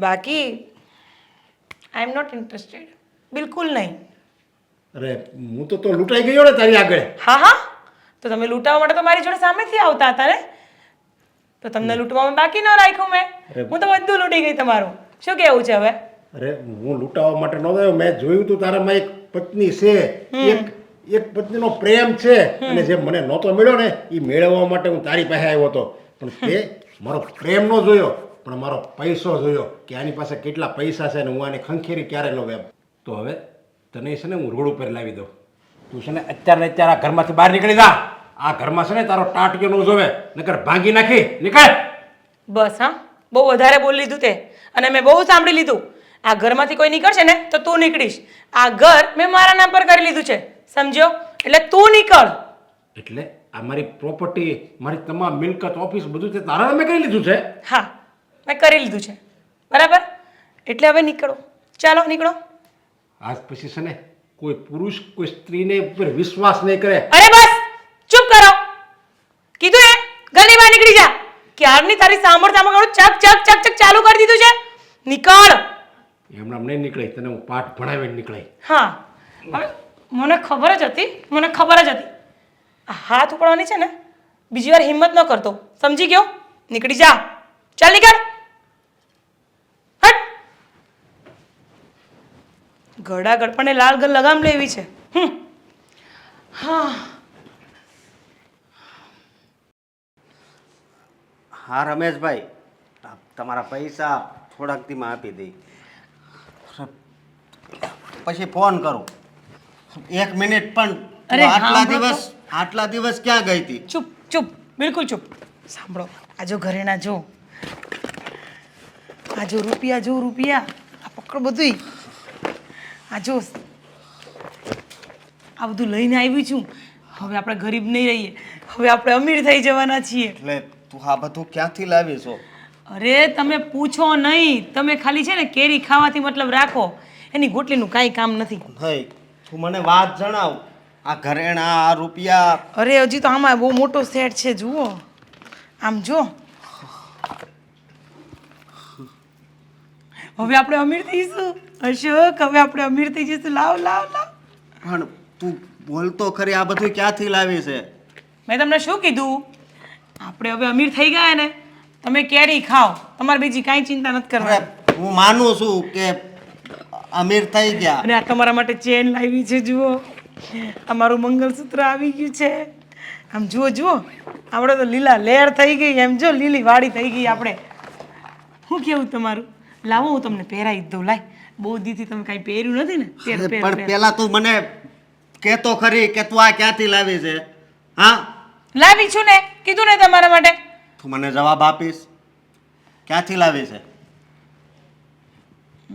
બાકી આઈ એમ નોટ ઇન્ટરેસ્ટેડ, બિલકુલ નહીં. અરે હું તો લૂંટાઈ ગયો ને તારી આગળ. હા, તો તમે લૂંટાવા માટે તો મારી જોડે સામેથી આવતા હતા ને, તો તમને લૂંટવામાં બાકી ન રાખ્યું મેં. હું તો બધું લૂંટી ગઈ તમારું. શું કહેવું છે હવે? અરે હું લૂંટાવા માટે નહોતો આવ્યો. મેં જોયું તું તારામાં એક પત્ની છે, એક પત્નીનો પ્રેમ છે અને જે મને નહોતો મળ્યો ને એ મેળવવા માટે હું તારી પાસે આવ્યો હતો. પણ તે મારો પ્રેમ ન જોયો પણ મારો પૈસો જોયો કે આની પાસે કેટલા પૈસા છે ને હું આની ખંખેરી ક્યારે લો એમ. તો હવે તને છે ને હું રોડ ઉપર લાવી દઉં. તું છે ને અત્યારે આ ઘરમાંથી બહાર નીકળી જા. આ ઘરમાં છે ને તારો ટાટિયો ન જોવે, નકર ભાંગી નાખી. નીકળ. બસ હા, બહુ વધારે બોલી લીધું તે, અને મેં બહુ સાંભળી લીધું. આ ઘરમાંથી કોઈ નીકળશે ને તો તું નીકળીશ. આ ઘર મેં મારા નામ પર કરી લીધું છે, સમજ્યો? એટલે તું નીકળ. એટલે આ મારી પ્રોપર્ટી, મારી તમામ મિલકત, ઓફિસ બધું તે તારા નામે કરી લીધું છે? હા, મેં કરી લીધું છે. બરાબર, એટલે હવે નીકળો. ચાલો નીકળો. આજ પછી છે ને કોઈ પુરુષ કોઈ સ્ત્રીને ઉપર વિશ્વાસ નહીં કરે. અરે બસ ચૂપ કરો. કીધું ને ગલી બહાર નીકળી જા. ક્યારની તારી સાંભળ ચક ચક ચક ચક ચાલુ કરી દીધું છે. નીકળ. એમણામ નહીં નીકળે, તને હું પાઠ ભણાવીને નીકળે. હા, હવે મને ખબર જ હતી. આ હાથ ઉપાડવાની છે ને બીજી વાર હિંમત ન કરતો, સમજી ગયો? નીકળી જા. ચાલ નીકળ. હટ. ગળા ગળપણને લાલ લગામ લેવી છે. હા, હા રમેશભાઈ, તમારા પૈસા થોડાક દીમાં આપી દઈ, પછી ફોન કરું. 1 મિનિટ પણ. અરે આટલા દિવસ ક્યાં ગઈ હતી? ચૂપ, બિલકુલ ચૂપ. સાંભળો, આ જો ઘરેણા જો, આ જો રૂપિયા, આ પકડો બધુંય. આ જો આ બધું લઈને આવી છું. હવે આપણે ગરીબ નહીં રહીએ, હવે આપણે અમીર થઈ જવાના છીએ. એટલે તું આ બધું ક્યાંથી લાવી છો? અરે તમે પૂછો નહીં, તમે ખાલી છે ને કેરી ખાવાથી મતલબ રાખો, એની ગોટલીનું કાંઈ કામ નથી. નહીં, તું મને વાત જણાવ. આ ઘરેણા, આ રૂપિયા. અરે હજી તો આમાં બહુ મોટો સેટ છે, જુઓ આમ જો. હવે આપણે અમીર થઈશું અશોક, હવે આપણે અમીર થઈ જઈશું. લાવ લાવ લાવ. પણ તું બોલતો ખરી, આ બધું ક્યાંથી લાવી છે? મેં તમને શું કીધું? આપણે હવે અમીર થઈ ગયા ને, તમે કેરી ખાઓ, તમારે બીજી કાંઈ ચિંતા નથી અરે કરવાની. હું માનું છું કે અમીર થઈ ગયા. અને આ તમારા માટે ચેન લાવી છે, જુઓ અમારું મંગલસૂત્ર આવી ગયું છે. આમ જુઓ જુઓ, આપણે તો લીલા લહેર થઈ ગઈ, એમ જો લીલી વાડી થઈ ગઈ આપણે. શું કેવું તમારું? લાવો હું તમને પહેરાવી જ દઉં. લાય, બહુ દીથી તમે કાંઈ પહેર્યું નથી ને, પહેર પહેર પણ પહેર. પેલા તું મને કહેતો ખરી કે તું આ ક્યાંથી લાવી છે? હા, લાવી છું ને, કીધું ને તમારા માટે. તું મને જવાબ આપીશ, ક્યાંથી લાવી છે?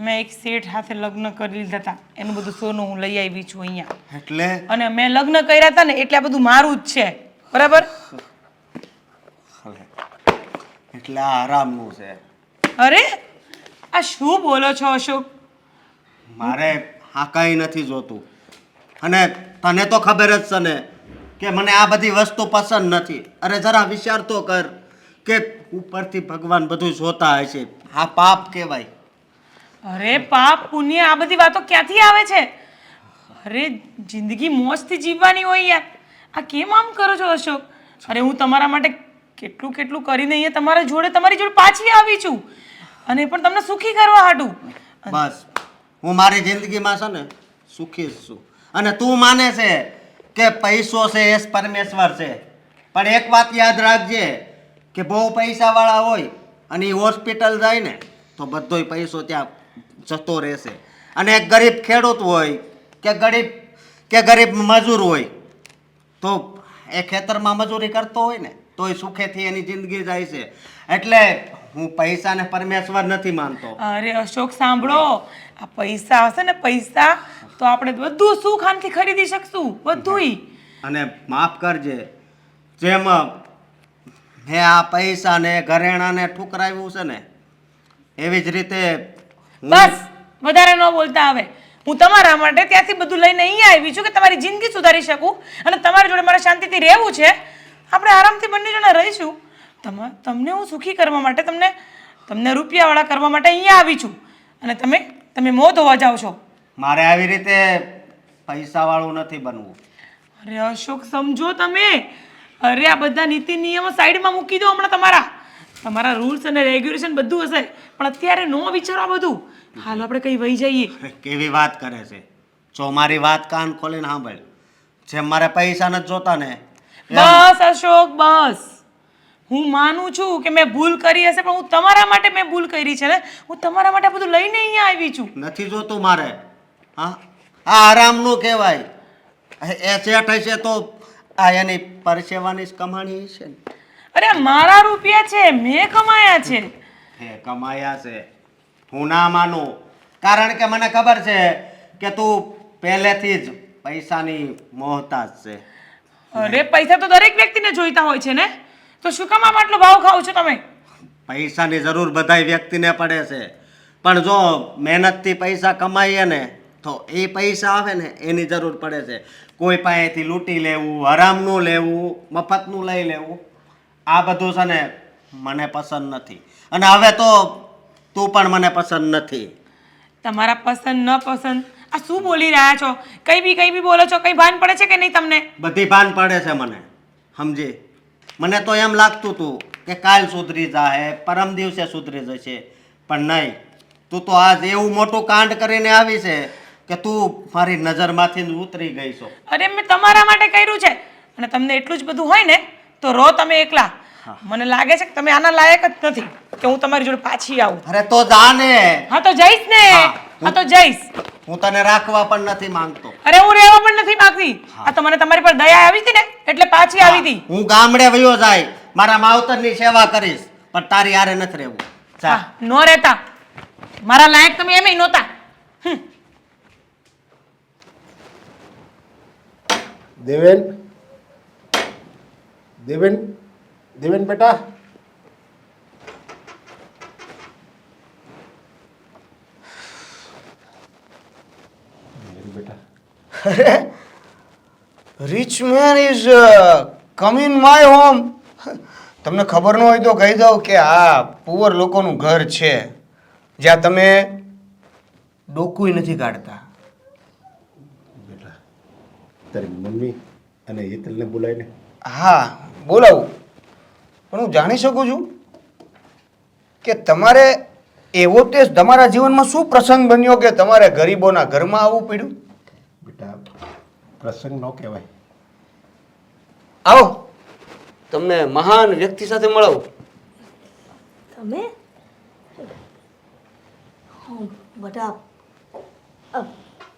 મેં એક શેઠ હાથે લગ્ન કરી લીધા હતા, એનું બધું સોનું હું લઈ આવી છું અહીંયા. એટલે અને મેં લગ્ન કર્યા હતા ને એટલે આ બધું મારું જ છે, બરાબર? એટલે આ આરામનું છે. અરે આ શું બોલો છો અશોક? મારે આ કંઈ નથી જોતું. અને તને તો ખબર જ છે ને કે મને આ બધી વસ્તુ પસંદ નથી. અરે જરા વિચાર તો કર કે ઉપરથી ભગવાન બધું જોતા હશે. આ પાપ કહેવાય. અરે પાપ પુણ્ય આ બધી વાતો ક્યાંથી આવે છે? અરે જિંદગી મોજથી જીવવાની હોય યાર. આ કેમ આમ કરો છો અશોક? અરે હું તમારા માટે કેટલું કેટલું કરીને અહીંયા તમારી જોડે પાછી આવી છું, અને પણ તમને સુખી કરવા હાટું. બસ હું મારી જિંદગીમાં છે ને સુખી જ છું. અને તું માને છે કે પૈસો છે એ જ પરમેશ્વર છે. પણ એક વાત યાદ રાખજે કે બહુ પૈસાવાળા હોય અને એ હોસ્પિટલ જાય ને તો બધોય પૈસો ત્યાં જતો રહેશે. અને એક ગરીબ ખેડૂત હોય કે ગરીબ મજૂર હોય તો એ ખેતરમાં મજૂરી કરતો હોય ને તોય સુખેથી એની જિંદગી જાય છે. એટલે હું પૈસાને પરમેશ્વર નથી માનતો. અરે અશોક સાંભળો, આ પૈસા હશે ને, પૈસા તો આપણે બધું સુખ આમથી ખરીદી શકશું, બધુંય. અને માફ કરજે, જેમ મેં આ પૈસાને ઘરેણાને ઠુકરાવ્યું છે ને એવી જ રીતે બસ વધારે ન બોલતા. હવે હું તમારા માટે ત્યાંથી બધું લઈને અહીંયા આવી છું કે તમારી જિંદગી સુધારી શકું, અને તમારી જોડે મારે શાંતિથી રહેવું છે. આપણે આરામથી બંને જણા રહીશું. તમને હું સુખી કરવા માટે, તમને રૂપિયાવાળા કરવા માટે અહીંયા આવી છું, અને તમે મોં ધોવા જાઓ છો. મારે આવી રીતે પૈસાવાળું નથી બનવું. અરે અશોક સમજો તમે. અરે આ બધા નીતિ નિયમો સાઈડમાં મૂકી દો હમણાં. તમારા રૂલ્સ અને રેગ્યુલેશન બધું હશે, પણ અત્યારે નો વિચારો આ બધું. હાલો આપણે કઈ વહી જઈએ. અરે કેવી વાત કરે છે! જો મારી વાત કાન ખોલીને સાંભળ. જેમ મારે પૈસા નથી જોતા ને બસ અશોક બસ. હું માનું છું કે મેં ભૂલ કરી હશે, પણ હું તમારા માટે મેં ભૂલ કરી છે ને, હું તમારા માટે બધું લઈને અહીંયા આવી છું. નથી જોતું મારે. હા, આ આરામનું કહેવાય. એ સેટ હશે તો આ એની પરસેવાની જ કમાણી છે ને. અરે મારા રૂપિયા છે, મેં કમાયા છે. હે કમાયા છે, હું ના માનું. કારણ કે મને ખબર છે કે તું પહેલેથી જ પૈસાની મોહતાજ છે. અરે પૈસા તો દરેક વ્યક્તિને જોઈતા હોય છે ને, તો શું કામ આમ આટલો ભાવ ખાવ છો તમે? પૈસાની જરૂર બધાય વ્યક્તિને પડે છે, પણ જો મહેનતથી પૈસા કમાઈએ ને તો એ પૈસા આવે ને એની જરૂર પડે છે. કોઈ પાસેથી લૂંટી લેવું, હરામનું લેવું, મફતનું લઈ લેવું, આ બધું છે ને મને પસંદ નથી. અને હવે તો તું પણ મને પસંદ નથી. તમારા પસંદ ન પસંદ આ શું બોલી રહ્યા છો? કઈ બી બોલો છો? કઈ ભાન પડે છે કે નહીં તમને? બધી ભાન પડે છે મને, સમજી. મને તો એમ લાગતું હતું કે કાલ સુધરી જાય, પરમ દિવસે સુધરી જશે, પણ નહીં. તું તો આજ એવું મોટું કાંડ કરીને આવી છે કે તું મારી નજરમાંથી જ ઉતરી ગઈ છો. અરે મેં તમારા માટે કર્યું છે, અને તમને એટલું જ બધું હોય ને તો રહો તમે એકલા. મને લાગે છે કે તમે આના લાયક જ નથી કે હું તમારી જોડે પાછી આવું. અરે તો જા ને. હા તો જઈશ ને. હા તો જઈશ. હું તને રાખવા પણ નથી માંગતો. અરે હું રહેવા પણ નથી માંગતી. આ તો મને તમારી પર દયા આવી હતી ને એટલે પાછી આવી હતી. હું ગામડે વયો જાય, મારા માવતરની સેવા કરીશ, પણ તારી હારે નથી રહેવું. જા. હા નો રહેતા. મારા લાયક તમે એમ નહોતા. દેવેન દેવેન દેવેન બેટા દેવેન બેટા અરે rich man is come in my home. તમને ખબર ન હોય તો કહી દઉં કે આ પુઅર લોકોનું ઘર છે જ્યાં તમે ડોકુય નથી કાઢતા. બેટા તારી મમ્મી અને હેતલને બોલાવીને હા બોલાવું, પણ હું જાણી શકું છું કે તમારે એવો તે તમારા જીવનમાં શું પ્રસંગ બન્યો કે તમારે ગરીબોના ઘરમાં આવવું પડ્યું? બેટા પ્રસંગ ન કહેવાય. આવો તમને મહાન વ્યક્તિ સાથે મળાવું. તમે બટા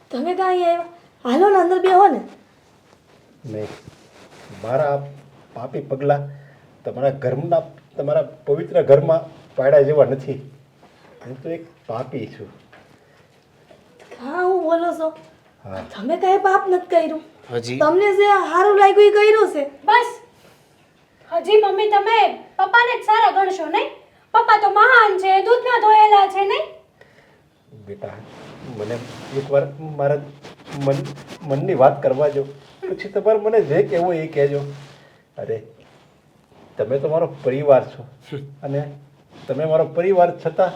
તમે કાંઈ આવ્યા? હાલો ને અંદર બેહો ને. નહીં, મારા પાપી પગલાં તમારા પવિત્ર ઘરમાં પાડ્યા જેવા નથી. હું તો એક પાપી છું. હા હું બોલો છો? હા. તમે કાંઈ પાપ નથી કર્યું. હજી તમને જે સારું લાગ્યું એ કર્યું છે. બસ હજી મમ્મી તમે પપ્પાને જ સારા ગણશો નહીં? પપ્પા તો મહાન છે, દૂધના ધોયેલા છે નહીં? બેટા મને એકવાર મારા મનની વાત કરવા દો, પછી તમારે મને જે કહેવું એ કહેજો. અરે તમે તો મારો પરિવાર છો અને તમે મારો પરિવાર છતાં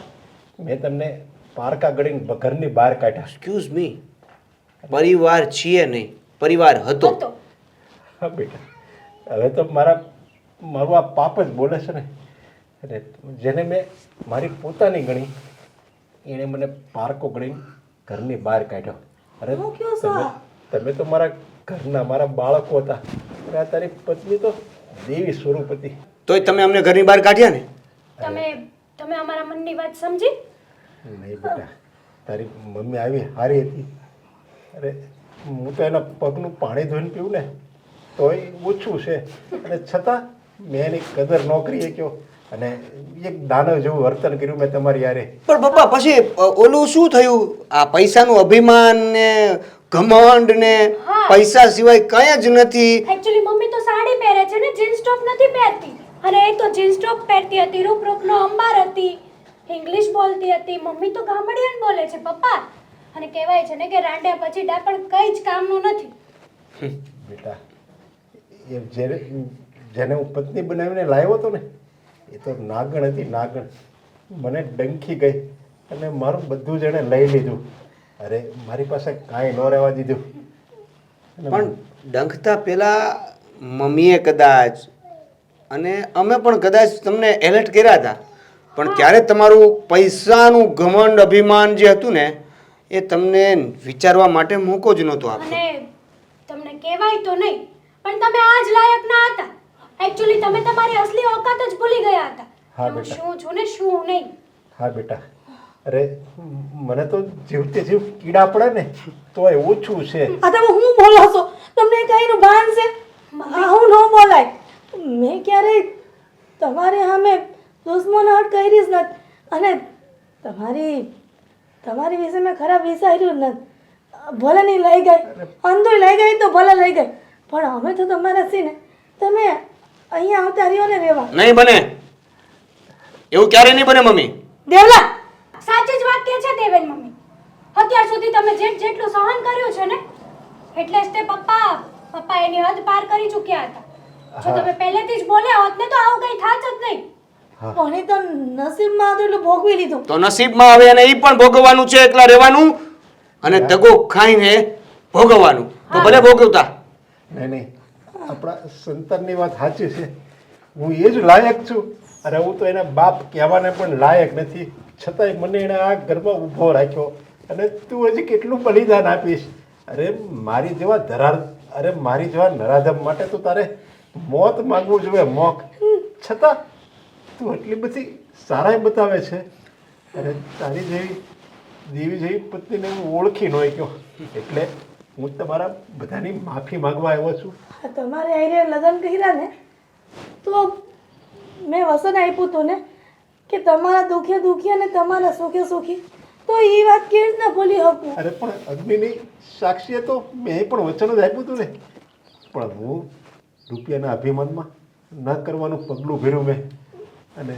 મેં તમને પારકા ગળીને ઘરની બહાર કાઢ્યા. એક્સક્યુઝ મી, પરિવાર છીએ નહીં, પરિવાર હતો. હતો. હા બેટા, હવે તો મારું આ પાપ જ બોલે છે ને. અને જેને મેં મારી પોતાની ગણી એણે મને પારકો ગણીને ઘરની બહાર કાઢ્યો. અરે હું કહું છું આ? તમે તો મારા ઘરના મારા બાળકો હતા. અને આ તારી પત્ની તો દેવી સ્વરૂપ હતી. તોય તમે અમને ઘરની બહાર કાઢ્યા ને. તમે અમારા મનની વાત સમજી? નહીં બેટા, તારી મમ્મી આવી સારી હતી. અરે હું તો એના પગનું પાણી ધોઈને પીવું ને તોય ઓછું છે, અને છતાં મેં એની કદર ન કરી શક્યો અને એક દાનવ જેવું વર્તન કર્યું મેં તમારી યારે. પણ પપ્પા પછી ઓલું શું થયું? આ પૈસાનું અભિમાન ને ઘમંડ ને પૈસા સિવાય કંઈ જ નથી. એકચ્યુઅલી મમ્મી તો સાડી પહેરે છે ને, જીન્સ ટોપ નથી પહેરતી. અને એ તો જીન્સ ટોપ પહેરતી હતી, રૂપરૂપનો અંબાર હતી, ઇંગ્લિશ બોલતી હતી. મમ્મી તો ગામડિયન બોલે છે પપ્પા. અને કહેવાય છે ને કે રાંડ્યા પછી ડાપણ કંઈ જ કામનું નથી. બેટા એ જેને હું પત્ની બનાવીને લાવ્યો હતો ને એ તો નાગણ હતી, નાગણ. મને ડંખી ગઈ અને મારું બધું જ એણે લઈ લીધું. અરે મારી પાસે કાંઈ ન રહેવા દીધું. પણ ડંખતા પહેલા મમ્મીએ કદાચ અને અમે પણ કદાચ તમને એલર્ટ કર્યા હતા, પણ ત્યારે તમારું પૈસાનું ઘમંડ અભિમાન જે હતું ને એ તમને વિચારવા માટે મોકો જ નહોતો આપ્યો. અને તમને કહેવાય તો નહીં, પણ તમે આ જ લાયક ના હતા. એકચ્યુઅલી તમે તમારી અસલી ઓકાત જ ભૂલી ગયા હતા. હા હું બેટા. શું છું ને શું નહીં. હા બેટા, અરે મને તો જીવતે જીવ કીડા પડે ને તોય ઓછું છે. આ તમે હું બોલો છો? તમને કાંઈનું ભાન છે? આવું ન બોલાય. મેં ક્યારેય તમારે સામે દુશ્મનાહટ કરી જ નથી, અને તમારી વિશે મેં ખરાબ વિચાર્યું જ નથી. ભલે નહીં લઈ ગઈ, અંદોય લઈ ગઈ તો ભલે લઈ ગઈ, પણ અમે તો તમારા છીએ ને. તમે અહીંયા આવતા રહ્યો ને રહેવા. નહીં બને, એવું ક્યારે નહીં બને મમ્મી. દેવલા, સાચી જ વાત કહે છે દેવેન મમ્મી. અત્યાર સુધી તમે જેટલું સહન કર્યું છે ને એટલે જ તે પપ્પા એની હદ પાર કરી ચૂક્યા હતા. જો તમે પહેલેથી જ બોલ્યા હોત ને તો આવું કંઈ થાત જ નહીં. પણ એ તો નસીબમાં હતું એટલે ભોગવી લીધું. તો નસીબમાં આવે અને એ પણ ભોગવવાનું છે, એકલા રહેવાનું અને દગો ખાઈને ભોગવવાનું. તો ભલે ભોગવતા. નહીં નહીં, આપણા સંતાનની વાત સાચી છે. હું એ જ લાયક છું. અરે હું તો એના બાપ કહેવાને પણ લાયક નથી, છતાંય મને એણે આ ઘરમાં ઊભો રાખ્યો. અને તું હજી કેટલું બલિદાન આપીશ? અરે મારી જેવા નરાધમ માટે તો તારે મોત માંગવું જોઈએ, મોત. છતાં તું એટલી બધી સારાઈ બતાવે છે. અરે તારી દેવી જેવી પત્નીને હું ઓળખી ન શક્યો, એટલે હું તમારા બધાની માફી માંગવા આવ્યો છું. હા, તમારે આઈને લગ્ન કર્યા ને તો મેં વસન આપ્યું હતું ને કે તમારા દુઃખે દુઃખી અને તમારા સુખે સુખી. તો એ વાત કેવી રીતના ભૂલી શકું? અરે પણ અગ્નિની સાક્ષીએ તો મેં પણ વચન જ આપ્યું હતું ને. પણ હું રૂપિયાના અભિમાનમાં ન કરવાનું પગલું ભર્યું મેં અને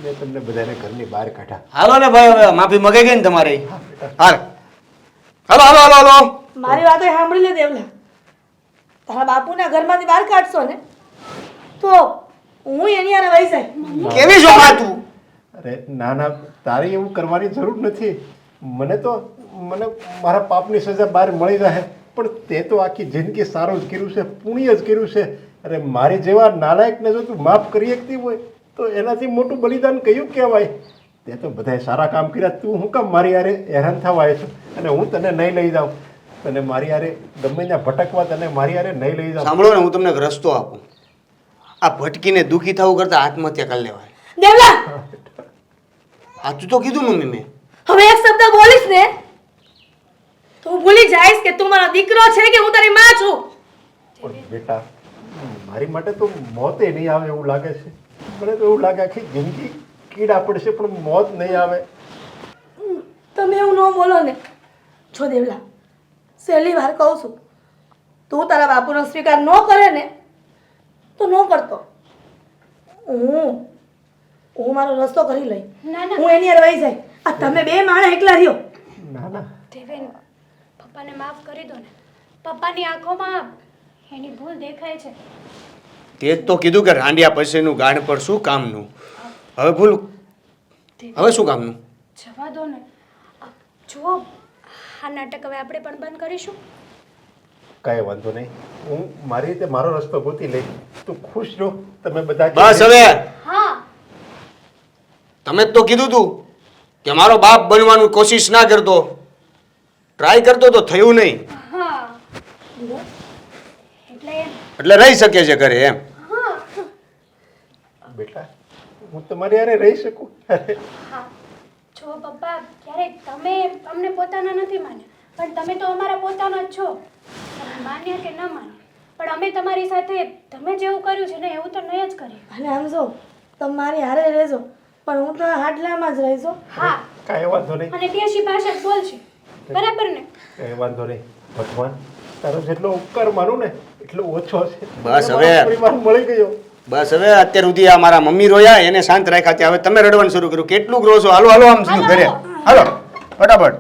મેં તમને બધાને ઘરની બહાર કાઢ્યા. હાલો ને ભાઈ, હવે માફી મગાઈ ગઈ ને તમારી. હાલ હાલો હાલો હાલો હાલો. મારી વાતો સાંભળી લે દેવલા. તારા બાપુના ઘરમાંથી બહાર કાઢશો ને તો હું એની હારે વહી જાય. કેવી છો માં તું? અરે ના ના, તારે એવું કરવાની જરૂર નથી. મને મારા પાપની સજા બહાર મળી જાય, પણ તે તો આખી જિંદગી સારું જ કર્યું છે, પુણ્ય જ કર્યું છે. અરે મારી જેવા નાલાયકને જો તું માફ કરી શકતી હોય તો એનાથી મોટું બલિદાન કયું કહેવાય? તે તો બધાય સારા કામ કર્યા, તું હું કામ મારી હારે હેરાન થવા આવ્યો છું? અને હું તને નહીં લઈ જાઉં, તને મારી હારે ગમે ત્યાં ભટકવા તને મારી હારે નહીં લઈ જાઉં. સાંભળો ને, હું તમને એક રસ્તો આપું. આ ભટકીને દુઃખી થવું કરતા આત્મહત્યા કરી લેવાય. દેવલા, સાચું તો કીધું મમ્મી મેં. હવે એક શબ્દ બોલીશ ને તો હું ભૂલી જઈશ કે તું મારો દીકરો છે કે હું તારી માં છું. પણ બેટા, મારી માટે તો મોતે નહીં આવે એવું લાગે છે. મને તો એવું લાગે આખી જિંદગી કીડા પડશે પણ મોત નહીં આવે. તમે એવું ન બોલો ને. છો દેવલા, પહેલી વાર કહું છું, તું તારા બાપુનો સ્વીકાર ન કરે ને તો ન કરતો. હું મારો રસ્તો કરી લઈ. ના ના હું એની હારે વહી જાય. આ તમે બે માણસ એકલા રહ્યો. ના ના, દેવેન, પપ્પાને માફ કરી દો ને. પપ્પાની આંખોમાં એની ભૂલ દેખાય છે. તે જ તો કીધું કે રાંડિયા પછીનું ગાઢ પર શું કામનું. હવે ભૂલ, હવે શું કામનું? જવા દો ને. જુઓ, આ નાટક હવે આપણે પણ બંધ કરીશું. કાંઈ વાંધો નહીં. હું મારી રીતે મારો રસ્તો ગોતી લઈ. તું ખુશ રહો. તમે બધા બસ હવે. હા, તમે જ તો કીધું તું કે મારો બાપ બનવાનું કોશિશ ના કરતો, ટ્રાય કરતો તો થયું નહીં, હા, એટલે એટલે રહી શકે છે ઘરે એમ. બેટા, હું તમારી હારે રહી શકું? હા, જો પપ્પા, ક્યારેક તમે અમને પોતાના નથી માન્યા, પણ તમે તો અમારા પોતાના જ છો. તમે માન્યા કે ન માન્યા, પણ અમે તમારી સાથે તમે જેવું કર્યું છે ને એવું તો નહીં જ કરીએ. અને આમ જો તમે મારી હારે રહેજો, પણ હું તો હાડલામાં જ રહીશો. હા, કાંઈ વાંધો નહીં. અને દેશી ભાષા જ બોલશે, બરાબર ને? કાંઈ વાંધો નહીં. ભગવાન તારો જેટલો ઉપકાર માનું ને એટલો ઓછો છે. બસ મને હવે. મારો પરિવાર મળી ગયો. બસ હવે, અત્યાર સુધી આ મારા મમ્મી રોયા એને શાંત રાખ્યા, ત્યાં હવે તમે રડવાનું શરૂ કર્યું. કેટલું રોશો? હાલો હાલો આમ સીધું ઘરે. હાલો ફટાફટ.